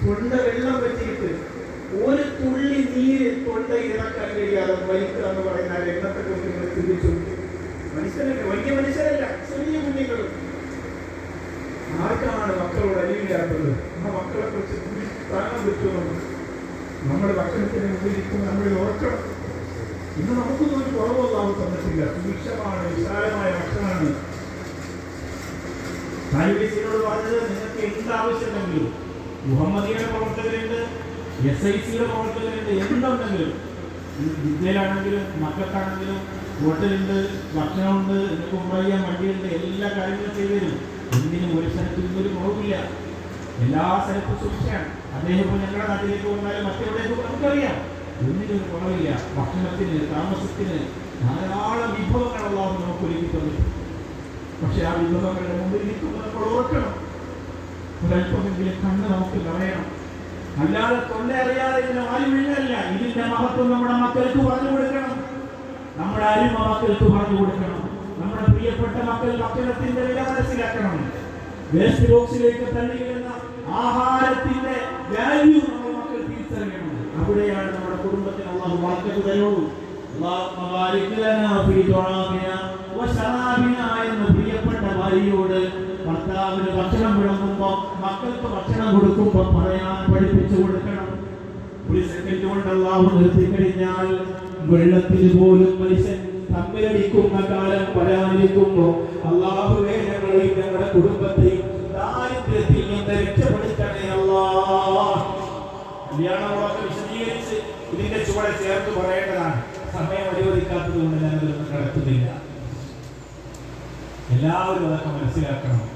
തൊണ്ട വെള്ളം വെച്ചിട്ട് ഒരു തുള്ളി നീര് തൊണ്ടയിൽ ഇറക്കാൻ കഴിയാതെ മരിക്കുക എന്ന് പറയുന്ന ആ രംഗത്തെ കുറിച്ച് നിങ്ങൾ ചിന്തിച്ചു. മനുഷ്യരല്ല, വലിയ മനുഷ്യരല്ല, ചെറിയ കുഞ്ഞുങ്ങളും. ആർക്കാണ് മക്കളോട് അലിയില്ലാത്തത്? ആ മക്കളെ കുറിച്ച് കാണാൻ പറ്റുമോ? നമ്മുടെ ഭക്ഷണത്തിന് മുമ്പിലിരിക്കും, നമ്മൾ ഓർക്കണം. ഇന്ന് നമുക്കൊന്നും ഒരു കുറവൊന്നും തന്നിട്ടില്ല. സുഭിക്ഷമാണ്, വിശാലമായ ഭക്ഷണമാണ്. താലിബിനോട് പറഞ്ഞത്, നിങ്ങൾക്ക് എന്താവശ്യമുണ്ടെങ്കിലും മുഹമ്മദിയുടെ പ്രവർത്തകരുണ്ട്, SICയുടെ പ്രവർത്തകരുണ്ട്, എന്തുണ്ടെങ്കിലും വിദ്യയിലാണെങ്കിലും മക്കൾക്കാണെങ്കിലും ഹോട്ടലുണ്ട്, ഭക്ഷണമുണ്ട്, നിങ്ങൾക്ക് ഉപയോഗിക്കാൻ വണ്ടിയുണ്ട്, എല്ലാ കാര്യങ്ങളും ചെയ്തു തരും. എന്തിനും ഒരു സ്ഥലത്ത് നിന്നൊരു കുറവില്ല, എല്ലാ സ്ഥലത്തും സുരക്ഷയാണ്. അദ്ദേഹം ഇപ്പോൾ ഞങ്ങളുടെ നാട്ടിലേക്ക് വന്നാലും മറ്റെവിടേക്ക് നമുക്കറിയാം, ഒന്നിനൊരു കുറവില്ല. ഭക്ഷണത്തിന്, താമസത്തിന് ധാരാളം വിഭവങ്ങൾ അല്ലാഹു നമുക്ക് ഒരുക്കി തന്നിട്ടുണ്ട്. പക്ഷെ ആ വിഭവങ്ങളുടെ മുമ്പിൽ നിൽക്കുമ്പോൾ നമ്മൾ ഓർക്കണം, ഒരല്പമെങ്കിലും കണ്ണ് നമുക്ക് കളയണം. അല്ലാതെ തൊണ്ട അറിയാതെ ഇതിനെ വാരി വീഴല്ല. ഇതിന്റെ മഹത്വം നമ്മുടെ മക്കൾക്ക് പറഞ്ഞു കൊടുക്കണം, നമ്മുടെ അരുമ മക്കൾക്ക് പറഞ്ഞു കൊടുക്കണം. നമ്മുടെ പ്രിയപ്പെട്ട മക്കൾ ഭക്ഷണത്തിന്റെ വില മനസ്സിലാക്കണം. വേസ്റ്റ് ബോക്സിലേക്ക് തള്ളിയിടുന്ന ആഹാരത്തിന്റെ വാല്യൂ നമ്മുടെ മക്കൾ തിരിച്ചറിയണം. അവിടെയാണ് നമ്മുടെ കുടുംബത്തിന് അല്ലാഹു ബർക്കത്ത് തരുള്ളൂ. അല്ലാഹുമ്മ ബാരിക് ലനാ ഫീ ദുആഇനാ വശറാബിനാ എന്ന പ്രിയപ്പെട്ട ഭാര്യയോട് ഭർത്താവിന് ഭക്ഷണം വിളമ്പുമ്പോൾ മക്കൾക്ക് ഭക്ഷണം കൊടുക്കുമ്പോൾ പറയാൻ പഠിപ്പിച്ചു കൊടുക്കണം. ഒരു സെക്കൻഡ് കൊണ്ട് അല്ലാഹു നിർത്തി കഴിഞ്ഞാൽ വെള്ളത്തിൽ പോലും മനുഷ്യൻ തമ്മിലടിക്കുന്ന കാലം വരാനിരിക്കുമ്പോ അല്ലാഹുവേ ഞങ്ങളെയും ഞങ്ങളുടെ കുടുംബത്തെയും ദാരിദ്ര്യത്തിൽ നിന്ന് രക്ഷപ്പെടുത്തണേ അല്ലാഹ്. കല്യാണങ്ങളൊക്കെ വിശദീകരിച്ച് ഇതിന്റെ ചുവടെ ചേർത്ത് പറയേണ്ടതാണ്. സമയം അനുവദിക്കാത്തത് കൊണ്ട് ഞാനതൊന്നും നടത്തുന്നില്ല. എല്ലാവരും അതൊക്കെ മനസ്സിലാക്കണം.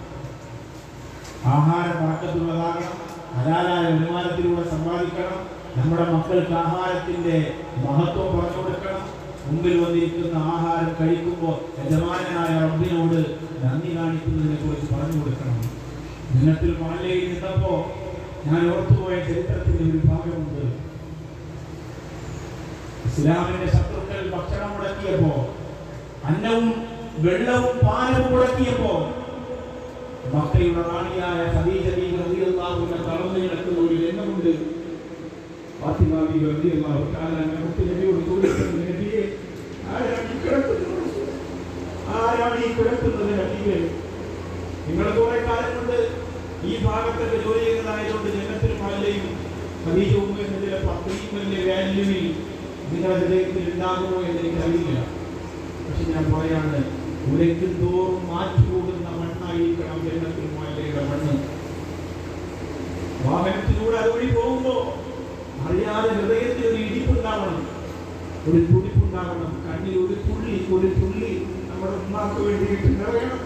ആഹാരം ബറക്കത്തുള്ളതാകണം, ഹലാലായ വരുമാനത്തിലൂടെ സമ്പാദിക്കണം. നമ്മുടെ മക്കൾക്ക് ആഹാരത്തിന്റെ മഹത്വം പറഞ്ഞു കൊടുക്കണം. മുമ്പിൽ വന്നിരിക്കുന്ന ആഹാരം കഴിക്കുമ്പോൾ യജമാനായ റബ്ബിനോട് നന്ദി കാണിക്കുന്നതിനെ കുറിച്ച് പറഞ്ഞു കൊടുക്കണം. ദിനത്തിൽ മലയിൽ നിന്നപ്പോ ഞാൻ ഓർത്തുപോയ ചരിത്രത്തിന്റെ ഒരു ഭാഗമുണ്ട്. ഇസ്ലാമിന്റെ ശത്രുക്കൾ ഭക്ഷണം മുടക്കിയപ്പോ, അന്നവും വെള്ളവും പാനവും മുടക്കിയപ്പോ മക്കയുടെ റാണിയായ ഖദീജ ബീവി റളിയല്ലാഹു അൻഹ തളർന്നു കിടക്കുന്ന ഒരു രംഗമുണ്ട്. ഫാത്തിമ ബീവി റളിയല്ലാഹു തആല നബിയോട് ചോദിക്കുന്നു, നബിയേ, ആരാണ് ഈ കിടക്കുന്നത് നബിയേ? നിങ്ങൾ കുറെ കാലം കൊണ്ട് ഈ ഭാഗത്തൊക്കെ ജോലി ചെയ്യുന്നതായതുകൊണ്ട് ജനത്തിന് പലരെയും ഖദീജ ഉമ്മ എന്നതിലെ പത്രയും വലിയ വാല്യൂവിൽ നിങ്ങളുടെ ഹൃദയത്തിൽ ഉണ്ടാകുമോ എന്ന് എനിക്കറിയില്ല. പക്ഷെ ഞാൻ പറയാണ്, ഉലയ്ക്കും തോറും മാറ്റുകൂടുന്ന മണ്ണായിരിക്കണം ജനത്തിൽ മലയുടെ മണ്ണ്. വാഹനത്തിലൂടെ അതുവഴി പോകുമ്പോ അറിയാതെ ഹൃദയത്തിൽ ഒരു ഇടിപ്പുണ്ടാവണം, ഒരു തുടിപ്പുണ്ടാവണം. കണ്ണിൽ ഒരു തുള്ളി നമ്മുടെ ഉമ്മാക്ക് വേണ്ടിയിട്ട് നിറയണം.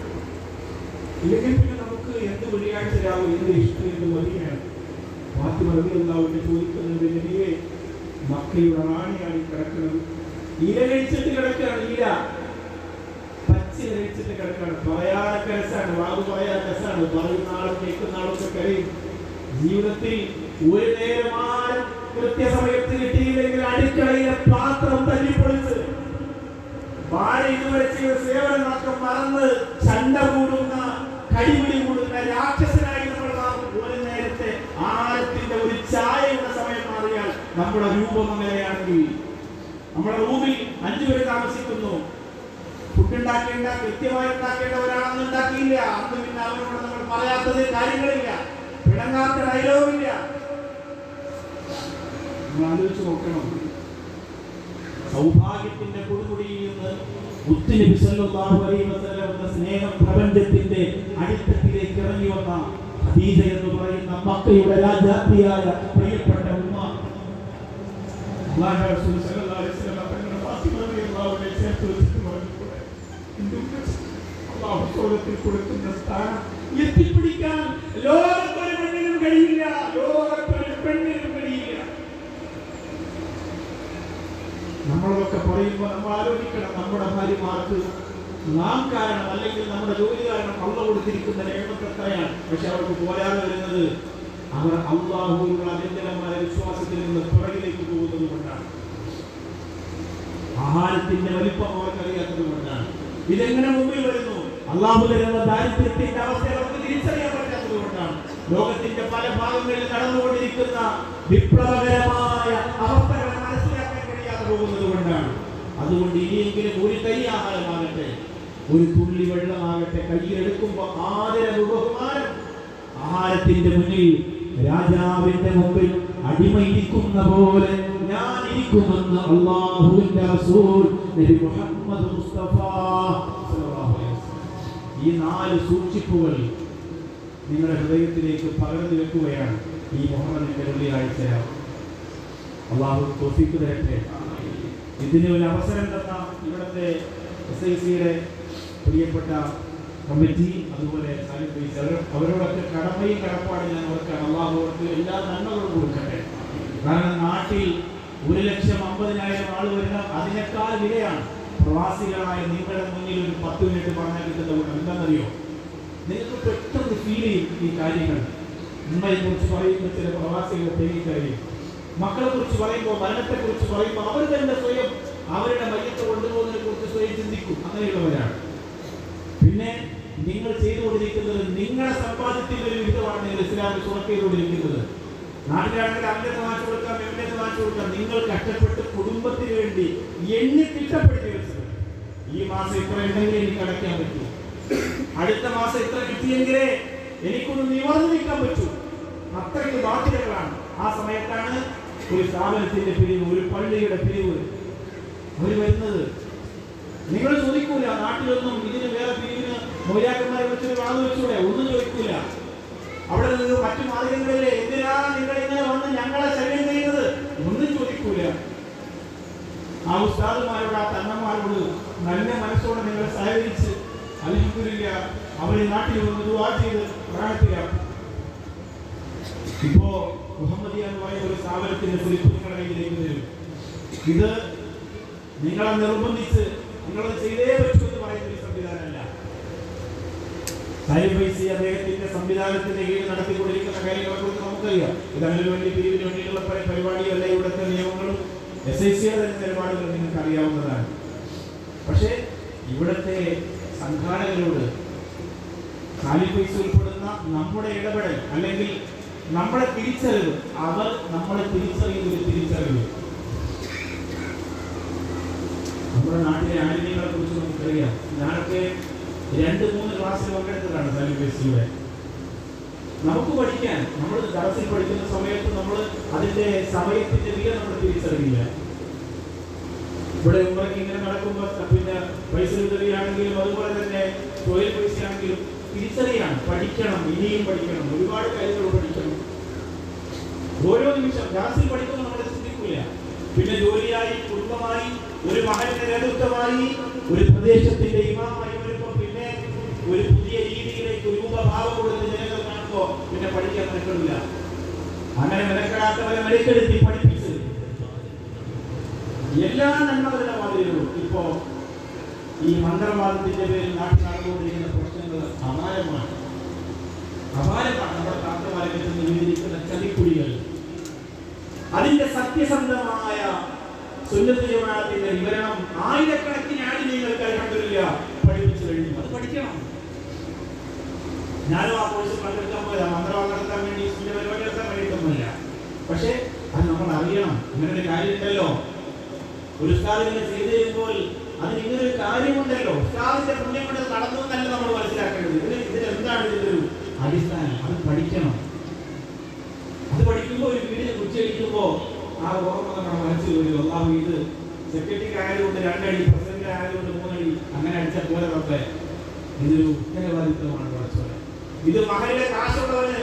ഇല്ലെങ്കിൽ പിന്നെ നമുക്ക് എന്ത് വെള്ളിയാഴ്ച രാവും എന്ത് ഇഷ്ടം എന്ത് വലിയാണ്. ഫാത്തിമ റളിയല്ലാഹു അൻഹ ചോദിക്കുന്നത്, നബിയേ, മക്കയുടെ റാണിയാണ് കിടക്കുന്നത്, ഇല കഴിച്ചിട്ട് കിടക്കുകയാണ്. ഇല പച്ച കഴിച്ചിട്ട് കിടക്കുകയാണ്. പറയാനൊക്കെ രസമാണ്, വാങ്ങു പറയാൻ രസമാണ്. പറയുന്ന ആളും കേൾക്കുന്ന ആളൊക്കെ കരയും. ജീവിതത്തിൽ ഒരു നേരമാരും കൃത്യസമയത്ത് കിട്ടിയില്ലെങ്കിൽ അടുക്കളയിലെ പാത്രം തല്ലിപ്പൊളിച്ച് സേവനം മാത്രം മറന്ന് ചണ്ട കൂടുന്ന, കടിപിടി കൂടുന്ന രാക്ഷസനായി നമ്മൾ മാറും. ഒരു നേരത്തെ ആഴത്തിന്റെ ഒരു ചായയുടെ സമയം മാറിയാൽ നമ്മുടെ രൂപം അങ്ങനെയാണെങ്കിൽ, നമ്മുടെ റൂമിൽ 5 പേര് താമസിക്കുന്നു, ഫുഡ് ഉണ്ടാക്കേണ്ട കൃത്യമായി ഉണ്ടാക്കേണ്ടവരാണെന്ന് ഉണ്ടാക്കിയില്ല. അന്ന് പിന്നെ അവരോട് നമ്മൾ പറയാത്തത് കാര്യങ്ങളില്ല, പിണങ്ങാത്ത ഡയലോഗില്ല. നമ്മൾ ആലോചിച്ച് നോക്കണം. സൗഭാഗ്യത്തിന്റെ കൊടുമുടിയിൽ നിന്ന് മുത്തുനബി സല്ലല്ലാഹു അലൈഹി വസല്ലം എന്ന സ്നേഹം പ്രപഞ്ചത്തിന്റെ അടിത്തട്ടിലേക്ക് ഇറങ്ങി വന്ന ഖദീജ എന്ന് പറയുന്ന മക്കയുടെ രാജാത്തിയായ പ്രിയപ്പെട്ട ഉമ്മ, അല്ലാഹു റസൂൽ സല്ലല്ലാഹു അലൈഹി വസല്ലം തങ്ങളുടെ ഫാത്തിമ റളിയല്ലാഹു അൻഹയെ ചേർത്ത് വെച്ചിട്ട് പറഞ്ഞു, അല്ലാഹു സ്വർഗ്ഗത്തിൽ കൊടുക്കുന്ന സ്ഥാനം എത്തിപ്പിടിക്കാൻ ലോകത്തൊരു പെണ്ണിനും കഴിയില്ല, ലോകത്തൊരു പെണ്ണിനും കഴിയില്ല. നമ്മളൊക്കെ പറയുമ്പോൾ നമ്മൾ ആലോചിക്കണം, നമ്മുടെ ഭാര്യമാർക്ക് നാം കാരണം അല്ലെങ്കിൽ നമ്മുടെ ജോലി കാരണം അള്ളാഹു കൊടുത്തിരിക്കുന്ന നിയമത്തെ എത്രയാണ്. പക്ഷെ അവർക്ക് പോരാതെ വരുന്നത് അവർ അള്ളാഹുവിലുള്ള അചഞ്ചലമായ വിശ്വാസത്തിൽ നിന്ന് പുറകിലേക്ക് പോകുന്നത് കൊണ്ടാണ്. ആഹാരത്തിന്റെ വലിപ്പം അവർക്കറിയാത്തത് കൊണ്ടാണ്. ഇതെങ്ങനെ മുമ്പിൽ വരുന്നു? അള്ളാഹു തരുന്ന ദാരിദ്ര്യത്തിന്റെ അവസ്ഥ അവർക്ക് തിരിച്ചറിയാൻ പറ്റാത്തത് കൊണ്ടാണ്. ലോകത്തിന്റെ പല ഭാഗങ്ങളിൽ നടന്നുകൊണ്ടിരിക്കുന്ന വിപ്ലവകരമായ അവസ്ഥകളെ മനസ്സിലാക്കാൻ കഴിയാതെ പോകുന്നത് കൊണ്ടാണ്. അതുകൊണ്ട് ഇനിയെങ്കിലും ഒരു കൈ ആഹാരമാകട്ടെ, ഒരു തുള്ളി വെള്ളമാകട്ടെ കയ്യിലെടുക്കുമ്പോൾ ആദരവ് ബഹുമാനം. ആഹാരത്തിന്റെ മുന്നിൽ രാജാവിന്റെ മുമ്പിൽ അടിമയിരിക്കുന്ന പോലെ ഞാൻ ഇരിക്കുമെന്ന് അല്ലാഹുവിന്റെ റസൂൽ നബി മുഹമ്മദ് മുസ്തഫ സല്ലല്ലാഹു അലൈഹി വസല്ലം ഈ 4 സൂക്ഷിപ്പുകൾ നിങ്ങളുടെ ഹൃദയത്തിലേക്ക് പകർന്നു വെക്കുകയാണ് ഈ മുഹറമിന്റെ വെള്ളിയാഴ്ച. അല്ലാഹു തൗഫീഖ് തരട്ടെ. ഇതിന് ഒരു അവസരം തന്ന ഇവിടുത്തെ SICയുടെ പ്രിയപ്പെട്ട കമ്മിറ്റി, അതുപോലെ അവരോടൊക്കെ കടമയും കടപ്പാട് ഞാൻ ഓർക്കാണ്. അല്ലാഹു അവർക്ക് എല്ലാ നന്മകളും കൊടുക്കട്ടെ. കാരണം നാട്ടിൽ 1,50,000 ആൾ വരുന്ന അതിനേക്കാൾ വിലയാണ് പ്രവാസികളായ നിങ്ങളുടെ മുന്നിൽ ഒരു 10 മിനിറ്റ് പറഞ്ഞാൽ കിട്ടുന്ന ഗുണം എന്താണെന്നറിയോ? നിങ്ങൾക്ക് പെട്ടെന്ന് ഫീൽ ചെയ്യും ഈ കാര്യങ്ങൾ. ഉമ്മയെ കുറിച്ച് പറയുമ്പോൾ ചില പ്രവാസികളെ തേങ്ങിക്കറിയും, മക്കളെ കുറിച്ച് പറയുമ്പോൾ, മരണത്തെ കുറിച്ച് പറയുമ്പോൾ അവർ തന്നെ സ്വയം അവരുടെ മയ്യത്ത് കൊണ്ടുപോകുന്നതിനെ കുറിച്ച് സ്വയം ചിന്തിക്കും. അങ്ങനെയുള്ളവരാണ്. പിന്നെ നിങ്ങൾ ചെയ്തുകൊണ്ടിരിക്കുന്നത് നിങ്ങളുടെ സമ്പാദ്യത്തിന്റെ ഒരു വിധമാണ് നിങ്ങൾ ഇസ്ലാമിൽ സുറക്ക് ചെയ്തുകൊണ്ടിരിക്കുന്നത്. നാട്ടിലാണെങ്കിൽ അമ്മേന്ന് വാങ്ങിച്ചു കൊടുക്കാം, എമ്മേന്ന് വാങ്ങിച്ചു കൊടുക്കാം. നിങ്ങൾ കഷ്ടപ്പെട്ട് കുടുംബത്തിന് വേണ്ടി എണ്ണി തിട്ടപ്പെടുത്തി വെച്ചത് ഈ മാസം ഇത്ര ഉണ്ടെങ്കിൽ എനിക്ക് അടയ്ക്കാൻ പറ്റും. അടുത്ത മാസം ഇത്ര കിട്ടിയെങ്കിലേ എനിക്കൊന്ന് നിവർന്നു നിൽക്കാൻ പറ്റൂ. അത്രയ്ക്ക് ബാധ്യതകളാണ്. ആ സമയത്താണ് ഒരു സ്ഥാപനത്തിന്റെ പിരിവ്, ഒരു പള്ളിയുടെ പിരിവ് അവർ വരുന്നത്. നിങ്ങൾ ചോദിക്കൂല, നാട്ടിലൊന്നും ഇതിന് വേറെ പിരിവിന് മൊയ്യാക്കന്മാരെ വെച്ചൊരു വാങ്ങു വെച്ചൂടെ, ഒന്നും ചോദിക്കൂല. അവിടെ നിന്ന് മറ്റു മാർഗങ്ങളിലെ എന്തിനാ നിങ്ങൾ ഇങ്ങനെ വന്ന് ഞങ്ങളെ ശല്യം ചെയ്യുന്നത്, ഒന്നും ചോദിക്കൂല. ആ ഉസ്താദുമാരോട്, ആ തന്നന്മാരോട് നല്ല മനസ്സോടെ നിങ്ങൾ സഹകരിച്ച് അൽഹംദുലില്ലാഹ് അവരെ നാട്ടിൽ വന്ന് ദുആ ചെയ്ത് പ്രാർത്ഥിക്കാം. ഇപ്പോ മുഹമ്മദിയ എന്ന് പറയുന്ന ഒരു സ്ഥാപനത്തിന്റെ സ്ലിപ്പ് നിങ്ങളുടെ കയ്യിലേക്ക് വരും. ഇത് നിങ്ങളെ നിർബന്ധിച്ച് നിങ്ങളത് ചെയ്തേ പറ്റൂ എന്ന് പറയുന്ന ഒരു സംവിധാനമല്ല. സാഹിബ് ഫൈസി അദ്ദേഹത്തിന്റെ സംവിധാനത്തിന്റെ കീഴിൽ നടത്തിക്കൊണ്ടിരിക്കുന്ന കാര്യങ്ങളെ കുറിച്ച് നമുക്കറിയാം. ഇതങ്ങനെ വലിയ പിരിവിന് വേണ്ടിയിട്ടുള്ള പരിപാടിയല്ല. ഇവിടുത്തെ നിയമങ്ങളും SICയുടെ നിലപാടുകൾ നിങ്ങൾക്ക് അറിയാവുന്നതാണ്. പക്ഷേ ഇവിടുത്തെ സംഘാടകരോട് സാഹിബ് ഫൈസി ഉൾപ്പെടുന്ന നമ്മുടെ ഇടപെടൽ അല്ലെങ്കിൽ നമ്മളെ തിരിച്ചറിവ്, അവർ നമ്മളെ തിരിച്ചറിയുന്ന ഒരു തിരിച്ചറിവ്. നമ്മുടെ നാട്ടിലെ ആലിമ്യങ്ങളെ കുറിച്ച് നമുക്കറിയാം. ഞാനൊക്കെ 2-3 ക്ലാസ്സിൽ പങ്കെടുത്തതാണ് സാഹിബ് ഫൈസിയുടെ. നമുക്ക് പഠിക്കാൻ, നമ്മൾ ദർസിൽ പഠിക്കുന്ന സമയത്ത് നമ്മൾ അതിന്റെ സമയത്തിന്റെ വില നമ്മൾ തിരിച്ചറിയില്ല. ഇവിടെ ഉമ്രയ്ക്ക് ഇങ്ങനെ നടക്കുമ്പോൾ പിന്നെ പൈസ ഉദവിയാണെങ്കിലും അതുപോലെ തന്നെ തൊഴിൽ പൈസയാണെങ്കിലും തിരിച്ചറിയാണ്. പഠിക്കണം, ഇനിയും പഠിക്കണം, ഒരുപാട് കാര്യങ്ങൾ പഠിക്കണം. ഓരോ നിമിഷം ക്ലാസ്സിൽ പഠിക്കുമ്പോൾ നമ്മൾ ചിന്തിക്കില്ല. പിന്നെ ജോലിയായി, കുടുംബമായി, ഒരു മഹലിന്റെ നേതൃത്വമായി, ഒരു പ്രദേശത്തിന്റെ ഇമാമായി വരുമ്പോൾ പിന്നെ ഒരു പുതിയ രീതിയിലേക്ക് രൂപഭാവം കൊടുത്ത് ജനങ്ങൾ കാണുമ്പോൾ പിന്നെ പഠിക്കാൻ മെനക്കെടില്ല. അങ്ങനെ മെനക്കെടാത്തവരെ മെനക്കെടുത്തി പഠിപ്പിച്ച് എല്ലാ നന്മകളുടെ മാതിരികളും ഇപ്പോ ഈ മന്ത്രവാദത്തിന്റെ പേരിൽ നാട്ടിൽ നടന്നുകൊണ്ടിരിക്കുന്ന പ്രശ്നങ്ങൾ അപാരമാണ്. നമ്മുടെ താത്തമാരെ വിവരിക്കുന്ന ചതിക്കുഴികൾ, അതിന്റെ സത്യസന്ധമായ സുന്നത്ത് ജമാഅത്തിന്റെ വിവരണം ആയിരക്കണക്കിന് ആലിമീങ്ങൾക്ക് അൽഹംദുലില്ലാഹ് പഠിപ്പിച്ചു കഴിഞ്ഞു. അത് പഠിക്കണം. ഞാനും ആ കോഴ്സ് പങ്കെടുക്കാൻ പോയതാ. മന്ത്രവാദം നടത്താൻ വേണ്ടി, ഇതിന്റെ പരിപാടി നടത്താൻ വേണ്ടിയിട്ടൊന്നുമില്ല. പക്ഷെ അത് നമ്മൾ അറിയണം. ഇങ്ങനെ ഒരു കാര്യമുണ്ടല്ലോ, ഒരു ഉസ്താദിനെ ചെയ്തു കഴിയുമ്പോൾ അതിന് ഇങ്ങനെ ഒരു കാര്യമുണ്ടല്ലോ, ഉസ്താദിന്റെ പുണ്യം കൊണ്ട് നടന്നു എന്നല്ല നമ്മൾ മനസ്സിലാക്കേണ്ടത്. ഇതിന് എന്താണ് ഇതിന്റെ അടിസ്ഥാനം? അത് പഠിക്കണം. അത് പഠിക്കുമ്പോൾ ഒരു വീടിനെ കുറിച്ചടിക്കുമ്പോൾ ആ ഓർമ്മ നമ്മുടെ മനസ്സിൽ വരും. അല്ലാഹു ഇത് സെക്രട്ടറിക്ക് ആയതുകൊണ്ട് 2 അടി, പ്രസിഡന്റ് ആയതുകൊണ്ട് 3 അടി, അങ്ങനെ അടിച്ച പോലെ റബ്ബേ ഇതൊരു ഉത്തരവാദിത്വമാണ്. ഇത് മഹലിലെ കാശുള്ളവന്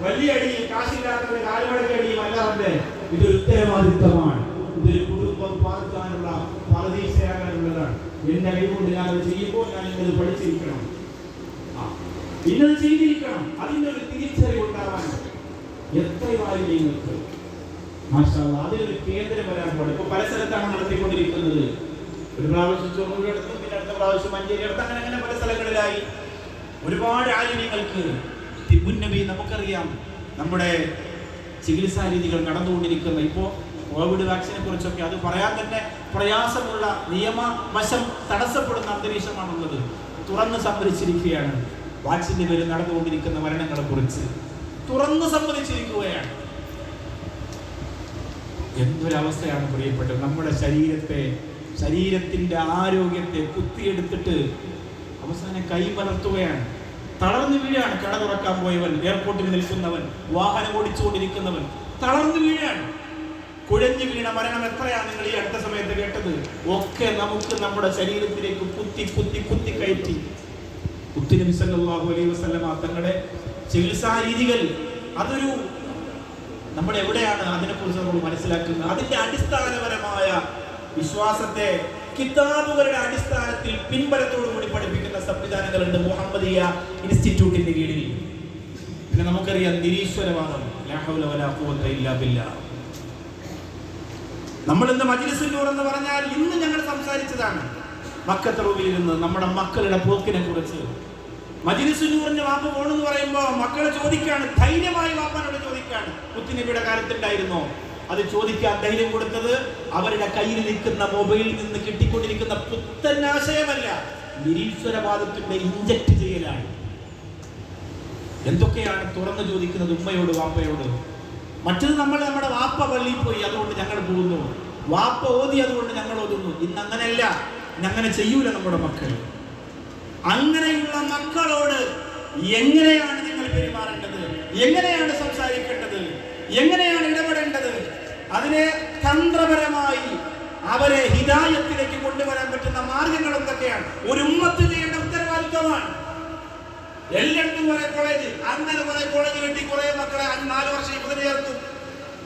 വലിയ അടിയും കാശില്ലാത്തവന് കാലുമടക്കി അടിയും അല്ല റബ്ബേ, ഇതൊരു ഉത്തരവാദിത്വമാണ്. ഇതൊരു കുടുംബം പാർക്കാനുള്ള പരദീശയാകാനുള്ളതാണ്. എന്റെ കൈകൊണ്ട് ഞാൻ അത് ചെയ്യുമ്പോൾ ഞാൻ ഇന്നത് പഠിച്ചിരിക്കണം, ഇന്നത് ചെയ്തിരിക്കണം. അതിൻ്റെ ഒരു തിരിച്ചറിവ് ഉണ്ടാവാൻ എത്രയായി നിങ്ങൾക്ക് മാഷാഅല്ലാഹ് അതിനൊരു കേന്ദ്രം വരാൻ പാടില്ല. ഇപ്പൊ പല സ്ഥലത്താണ് നടത്തിക്കൊണ്ടിരിക്കുന്നത്. ഒരു പ്രാവശ്യം ചൊവ്വടുത്തും, പിന്നെ അടുത്ത പ്രാവശ്യം മഞ്ചേരി അടുത്ത്, അങ്ങനെ പല സ്ഥലങ്ങളിലായി ഒരുപാട് ആലിമ്യങ്ങൾക്ക് തിരുനബി നമുക്കറിയാം. നമ്മുടെ ചികിത്സാ രീതികൾ നടന്നുകൊണ്ടിരിക്കുന്ന ഇപ്പോൾ കോവിഡ് വാക്സിനെ കുറിച്ചൊക്കെ അത് പറയാൻ തന്നെ പ്രയാസമുള്ള, നിയമവശം തടസ്സപ്പെടുന്ന അന്തരീക്ഷമാണുള്ളത്. തുറന്ന് സംഭരിച്ചിരിക്കുകയാണ്. വാക്സിന്റെ പേരിൽ നടന്നുകൊണ്ടിരിക്കുന്ന മരണങ്ങളെ കുറിച്ച് തുറന്ന് സംഭരിച്ചിരിക്കുകയാണ്. എന്തൊരവസ്ഥയാണ് പ്രിയപ്പെട്ടത്. നമ്മുടെ ശരീരത്തിന്റെ ആരോഗ്യത്തെ കുത്തിയെടുത്തിട്ട് അവസാനം കൈമലർത്തുകയാണ്. തളർന്നു വീഴാണ്. കട തുറക്കാൻ പോയവൻ, എയർപോർട്ടിൽ നിൽക്കുന്നവൻ, വാഹനം ഓടിച്ചുകൊണ്ടിരിക്കുന്നവൻ തളർന്നു വീഴാണ്. കുഴഞ്ഞു വീണ മരണം എത്രയാണ് നിങ്ങൾ ഈ അടുത്ത സമയത്ത് കേട്ടത്? ഒക്കെ നമുക്ക് നമ്മുടെ ശരീരത്തിലേക്ക് കുത്തി കുത്തി കുത്തി കയറ്റി. നബി സല്ലല്ലാഹു അലൈഹി വസല്ലം തങ്ങളുടെ ചികിത്സാ രീതികൾ അതൊരു നമ്മൾ എവിടെയാണ് അതിനെക്കുറിച്ച് നമ്മൾ മനസ്സിലാക്കുന്നത്? അതിന്റെ അടിസ്ഥാനപരമായ വിശ്വാസത്തെ കിതാബുകളുടെ അടിസ്ഥാനത്തിൽ പിൻബലത്തോടു കൂടി പഠിപ്പിക്കുന്ന സംവിധാനങ്ങളുണ്ട് മുഹമ്മദിയ ഇൻസ്റ്റിറ്റ്യൂട്ടിന്റെ കീഴിൽ. പിന്നെ നമുക്കറിയാം നിരീശ്വരവാദം, ലാ ഹൗല വലാ ഖുവത ഇല്ലാ ബില്ലാഹ്. നമ്മൾ ഇന്ന് മജ്‌ലിസുൻ നൂർ എന്ന് പറഞ്ഞാൽ ഇന്ന് ഞങ്ങൾ സംസാരിച്ചതാണ് മക്കത്തെ റൂമിൽ ഇരുന്ന് നമ്മുടെ മക്കളുടെ പോക്കിനെ കുറിച്ച്. മജ്‌ലിസുൻ നൂറിന്റെ വാപ്പ പോണെന്ന് പറയുമ്പോൾ മക്കളെ ചോദിക്കാണ്, ധൈര്യമായി വാപ്പാനോട് ചോദിക്കാണ്. മുത്തുനബിയുടെ കാലത്തുണ്ടായിരുന്നോ? അത് ചോദിക്കാൻ ധൈര്യം കൊടുത്തത് അവരുടെ കയ്യിൽ നിൽക്കുന്ന മൊബൈലിൽ നിന്ന് കിട്ടിക്കൊണ്ടിരിക്കുന്ന പുത്തനാശയമല്ല, നിരീശ്വരവാദത്തിന്റെ ഇഞ്ചക്ട് ചെയ്യലാണ്. എന്തൊക്കെയാണ് തുറന്നു ചോദിക്കുന്നത് ഉമ്മയോട്, വാപ്പയോട്? മറ്റത് നമ്മുടെ വാപ്പ പള്ളിയിൽ പോയി അതുകൊണ്ട് ഞങ്ങൾ പോകുന്നു, വാപ്പ ഓതി അതുകൊണ്ട് ഞങ്ങൾ ഓതുന്നു. ഇന്ന് അങ്ങനെയല്ല, ഇന്നങ്ങനെ ചെയ്യൂല നമ്മുടെ മക്കൾ. അങ്ങനെയുള്ള മക്കളോട് എങ്ങനെയാണ് നിങ്ങൾ പെരുമാറേണ്ടത്, എങ്ങനെയാണ് സംസാരിക്കേണ്ടത്, എങ്ങനെയാണ് ഇടപെടേണ്ടത്, അതിനെ തന്ത്രപരമായി അവരെ ഹിദായത്തിലേക്ക് കൊണ്ടുവരാൻ പറ്റുന്ന മാർഗങ്ങൾ എന്തൊക്കെയാണ് ഒരു ഉമ്മത്ത് ചെയ്യേണ്ട ഉത്തരവാദിത്വമാണ്. എല്ലായിടത്തും കുറെ കോളേജ്, അങ്ങനെ കുറെ കോളേജ് കെട്ടി കുറെ മക്കളെ 4 വർഷം ഇവിടെ ചേർക്കും,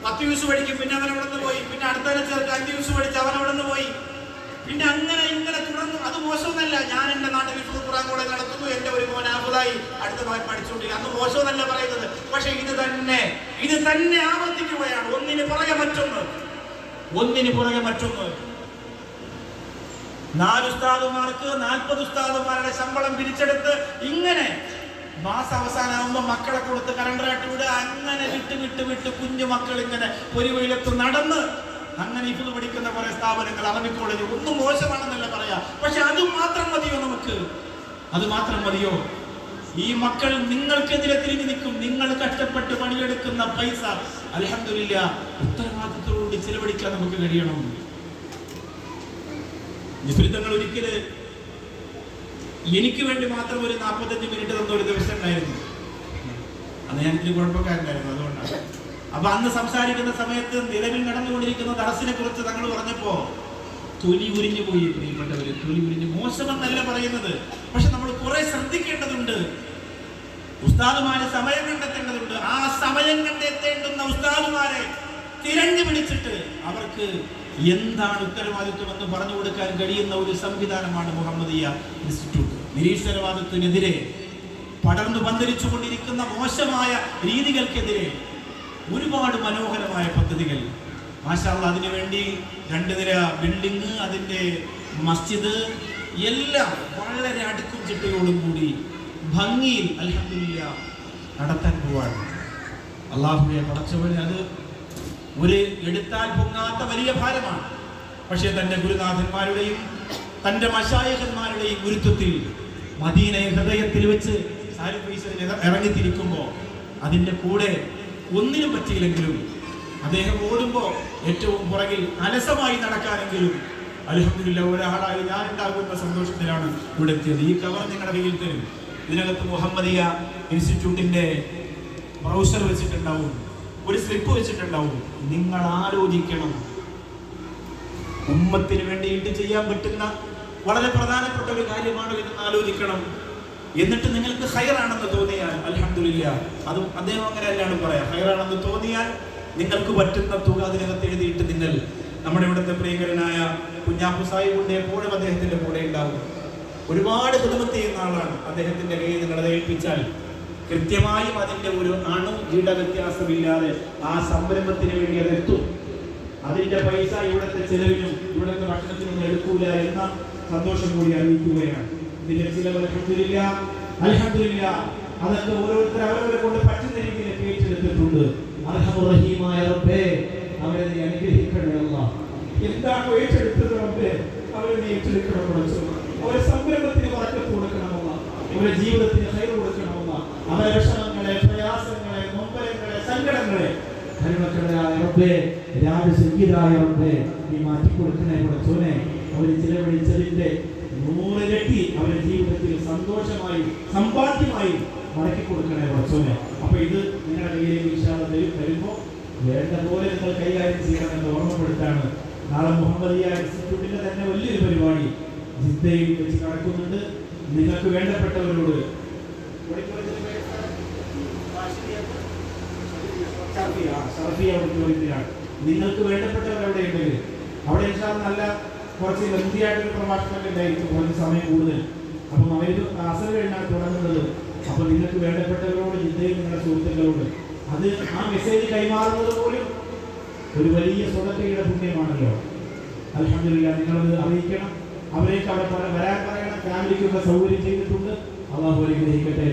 10 ദിവസം പഠിക്കും, പിന്നെ അവൻ അവിടെ നിന്ന് പോയി, പിന്നെ അടുത്തവരെ ചേർത്ത് 5 ദിവസം പഠിച്ച് അവൻ അവിടെ നിന്ന് പോയി, പിന്നെ അങ്ങനെ ഇങ്ങനെ തുടർന്നു. അത് മോശമൊന്നല്ല. ഞാൻ എൻ്റെ നാട്ടിൽ ഹിഫ്ദുൽ ഖുർആൻ കോളേജ് നടത്തുന്നു, എൻ്റെ ഒരു മോൻ ആബുദായി അടുത്ത മകൻ പഠിച്ചുകൊണ്ടിരിക്കുക, അന്ന് മോശമെന്നല്ല പറയുന്നത്. പക്ഷെ ഇത് തന്നെ ആവർത്തിക്കുകയാണ്, ഒന്നിന് പുറകെ മറ്റൊന്ന്. 4 ഉസ്താദുമാർക്ക് 40 ഉസ്താദുമാരുടെ ശമ്പളം പിരിച്ചെടുത്ത് ഇങ്ങനെ മാസം അവസാനമാകുമ്പോൾ മക്കളെ കൊടുത്ത് കലണ്ടറായിട്ട് വിടുക. അങ്ങനെ വിട്ട് കുഞ്ഞു മക്കൾ ഇങ്ങനെ ഒരു വെയിലത്ത് നടന്ന് അങ്ങനെ ഹിഫ്ദ് പഠിക്കുന്ന കുറെ സ്ഥാപനങ്ങൾ, അറബിക് കോളേജ്, ഒന്നും മോശമാണെന്നല്ല പറയാ. പക്ഷെ അത് മാത്രം മതിയോ നമുക്ക്? അത് മാത്രം മതിയോ? ഈ മക്കൾ നിങ്ങൾക്കെതിരെ തിരിഞ്ഞു നിൽക്കും. നിങ്ങൾ കഷ്ടപ്പെട്ട് പണിയെടുക്കുന്ന പൈസ അൽഹംദുലില്ലാഹ് ഉത്തരവാദിത്തത്തോടുകൂടി ചിലവഴിക്കാൻ നമുക്ക് കഴിയണം. നിഫ്രിതങ്ങൾ ഒരിക്കല് എനിക്ക് വേണ്ടി മാത്രം ഒരു 45 മിനിറ്റ് തന്ന ഒരു ദിവസം ഉണ്ടായിരുന്നു. അന്ന് ഞാൻ ഇത്തിരി കുഴപ്പക്കാരനായിരുന്നു, അതുകൊണ്ടാണ്. അപ്പൊ അന്ന് സംസാരിക്കുന്ന സമയത്ത് നിലവിൽ നടന്നുകൊണ്ടിരിക്കുന്ന ദർസിനെ കുറിച്ച് തങ്ങൾ പറഞ്ഞപ്പോ തൊലി ഉരിഞ്ഞു പോയി. പ്രിയപ്പെട്ടവര്, തൊലി ഉരിഞ്ഞു, മോശമെന്നല്ല പറയുന്നത്, പക്ഷെ നമ്മൾ കുറെ ശ്രദ്ധിക്കേണ്ടതുണ്ട്. ഉസ്താദുമാരെ സമയം കണ്ടെത്തേണ്ടതുണ്ട്. ആ സമയം കണ്ടെത്തേണ്ടുന്ന ഉസ്താദുമാരെ തിരഞ്ഞു പിടിച്ചിട്ട് അവർക്ക് എന്താണ് ഉത്തരവാദിത്വം എന്ന് പറഞ്ഞു കൊടുക്കാൻ കഴിയുന്ന ഒരു സംവിധാനമാണ് മുഹമ്മദിയ ഇൻസ്റ്റിറ്റ്യൂട്ട്. നിരീശ്വരവാദത്തിനെതിരെ പടർന്നു പന്തലിച്ചു കൊണ്ടിരിക്കുന്ന മോശമായ രീതികൾക്കെതിരെ ഒരുപാട് മനോഹരമായ പദ്ധതികൾ, മാഷാ അല്ലാഹ്, അതിനുവേണ്ടി 2 നില ബിൽഡിങ്, അതിൻ്റെ മസ്ജിദ് എല്ലാം വളരെ അടുക്കും ചിട്ടയോടും കൂടി ഭംഗിയിൽ അൽഹംദുലില്ലാഹ് നടത്താൻ പോവാണ്. അല്ലാഹുവേ പടച്ചവനെ, അത് ഒരു എടുത്താൽ പൊങ്ങാത്ത വലിയ ഭാരമാണ്. പക്ഷേ തൻ്റെ ഗുരുനാഥന്മാരുടെയും തൻ്റെ മശായിഖന്മാരുടെയും ഗുരുത്വത്തിൽ മദീനയെ ഹൃദയത്തിൽ വെച്ച് ഇറങ്ങിത്തിരിക്കുമ്പോൾ അതിൻ്റെ കൂടെ ഒന്നിനും പറ്റിയില്ലെങ്കിലും അദ്ദേഹം ഓടുമ്പോൾ ഏറ്റവും പുറകിൽ അലസമായി നടക്കാനെങ്കിലും അൽഹംദുലില്ലാഹ് ഒരാളായി ഞാൻ ഉണ്ടാകുന്ന സന്തോഷത്തിലാണ് ഇവിടെ എത്തിയത്. ഈ കവർ നിങ്ങളുടെ കയ്യിൽ തരും. ഇതിനകത്ത് മുഹമ്മദിയ ഇൻസ്റ്റിറ്റ്യൂട്ടിൻ്റെ ബ്രൗസർ വെച്ചിട്ടുണ്ടാവും, ഒരു സ്ലിപ്പ് വെച്ചിട്ടുണ്ടാവും. നിങ്ങൾ ആലോചിക്കണം, ഉമ്മത്തിന് വേണ്ടിയിട്ട് ചെയ്യാൻ പറ്റുന്ന വളരെ പ്രധാനപ്പെട്ട ഒരു കാര്യമാണ് ഇതെന്ന് ആലോചിക്കണം. എന്നിട്ട് നിങ്ങൾക്ക് ഹൈറാണെന്ന് തോന്നിയാൽ അൽഹംദുലില്ലാഹ്, അതും അദ്ദേഹം അങ്ങനെ അല്ലാണ് പറയാം, ഹൈറാണെന്ന് തോന്നിയാൽ നിങ്ങൾക്ക് പറ്റുന്ന തുക അതിനകത്ത് എഴുതിയിട്ട് നിങ്ങൾ നമ്മുടെ ഇവിടുത്തെ പ്രിയങ്കരനായ കുഞ്ഞാപ്പു സാഹിബുണ്ട്, എപ്പോഴും അദ്ദേഹത്തിന്റെ കൂടെ ഉണ്ടാവും. ഒരുപാട് ഖിദ്മത്ത് ചെയ്യുന്ന ആളാണ്. അദ്ദേഹത്തിന്റെ കയ്യിൽ നിങ്ങളത് ഏൽപ്പിച്ചാൽ കൃത്യമായും അതിന്റെ ഒരു അണു ജീട വ്യത്യാസമില്ലാതെ ആ സംരംഭത്തിന് വേണ്ടി അത് എത്തും. അതിന്റെ പൈസ ഇവിടുത്തെ ചെലവിനും ഇവിടുത്തെ ഭക്ഷണത്തിനും എടുക്കൂല എന്ന സന്തോഷം കൂടി അറിയിക്കുകയാണ്. ഇതിന്റെ ചിലവ് അൽഹംദുലില്ലാഹ് അതൊക്കെ ഓരോരുത്തർ അവരവരെ കൊണ്ട് പറ്റുന്ന രീതിയിൽ ഏറ്റെടുത്തിട്ടുണ്ട്. അർഹമുറഹീമായ റബ്ബേ, അവരെ നീ അനുഗ്രഹിക്കണേ അല്ലാഹ്. എന്താണോ ഏറ്റെടുത്തത് റബ്ബേ, അവരെ നീ ഏറ്റെടുക്കണം. അവരെ സംരംഭത്തിന് വറക്കത്ത് കൊടുക്കണമല്ല, അവരുടെ ജീവിതത്തിന് ഹൈർ കൊടുക്കണമല്ല, അവരുടെ വിഷമങ്ങളെ, പ്രയാസങ്ങളെ, നൊമ്പരങ്ങളെ, സങ്കടങ്ങളെ കരുണക്കടയായ റബ്ബേ, രാജസംഗീതായ റബ്ബേ, നീ മാറ്റിക്കൊടുക്കണേ പടച്ചോനെ. അവർ ചിലവഴിച്ചതിന്റെ 100 ഇരട്ടി അവരുടെ ജീവിതത്തിൽ സന്തോഷമായി സമ്പാദ്യമായി മടക്കി കൊടുക്കണേ പടച്ചോനെ. അപ്പൊ ഇത് നിങ്ങളുടെ കയ്യിലേക്ക് ഇൻഷാഅല്ലാഹ് വരുമ്പോൾ വേണ്ട പോലെ നിങ്ങൾ കൈകാര്യം ചെയ്യണമെന്ന് ഓർമ്മപ്പെടുത്താണ്. നാളെ മുഹമ്മദിയ ഇൻസ്റ്റിറ്റ്യൂട്ടിന്റെ തന്നെ വലിയൊരു പരിപാടി ജിദ്ദയിൽ വെച്ച് നടക്കുന്നുണ്ട്. നിങ്ങൾക്ക് വേണ്ടപ്പെട്ടവരോട് നിങ്ങൾക്ക് വേണ്ടപ്പെട്ടവർ അവിടെ ഉണ്ടെങ്കിൽ അവിടെ ഇൻഷാഅല്ലാഹ് നല്ല കുറച്ച് വൃത്തിയായിട്ടൊരു പ്രഭാഷണം ഉണ്ടായിരിക്കും, കുറച്ച് സമയം കൂടുതൽ. അപ്പം അവർ അസർ കഴിഞ്ഞാണ് തുടങ്ങുന്നത്. അപ്പോൾ നിങ്ങൾക്ക് വേണ്ടപ്പെട്ടവരോട് ജിദ്ദയിൽ നിങ്ങളുടെ സുഹൃത്തുക്കളോട് അത് ആ മെസ്സേജ് കൈമാറുന്നത് പോലും ഒരു വലിയ സ്വതക്കയുടെ പുണ്യമാണല്ലോ. അൽഹംദുലില്ലാഹ് നിങ്ങളത് അറിയിക്കണം. അവരേക്ക് അവിടെ വരാൻ പറയണം. ഫാമിലിക്കൊക്കെ സൗകര്യം ചെയ്തിട്ടുണ്ട്. അല്ലാഹു അനുഗ്രഹിക്കട്ടെ.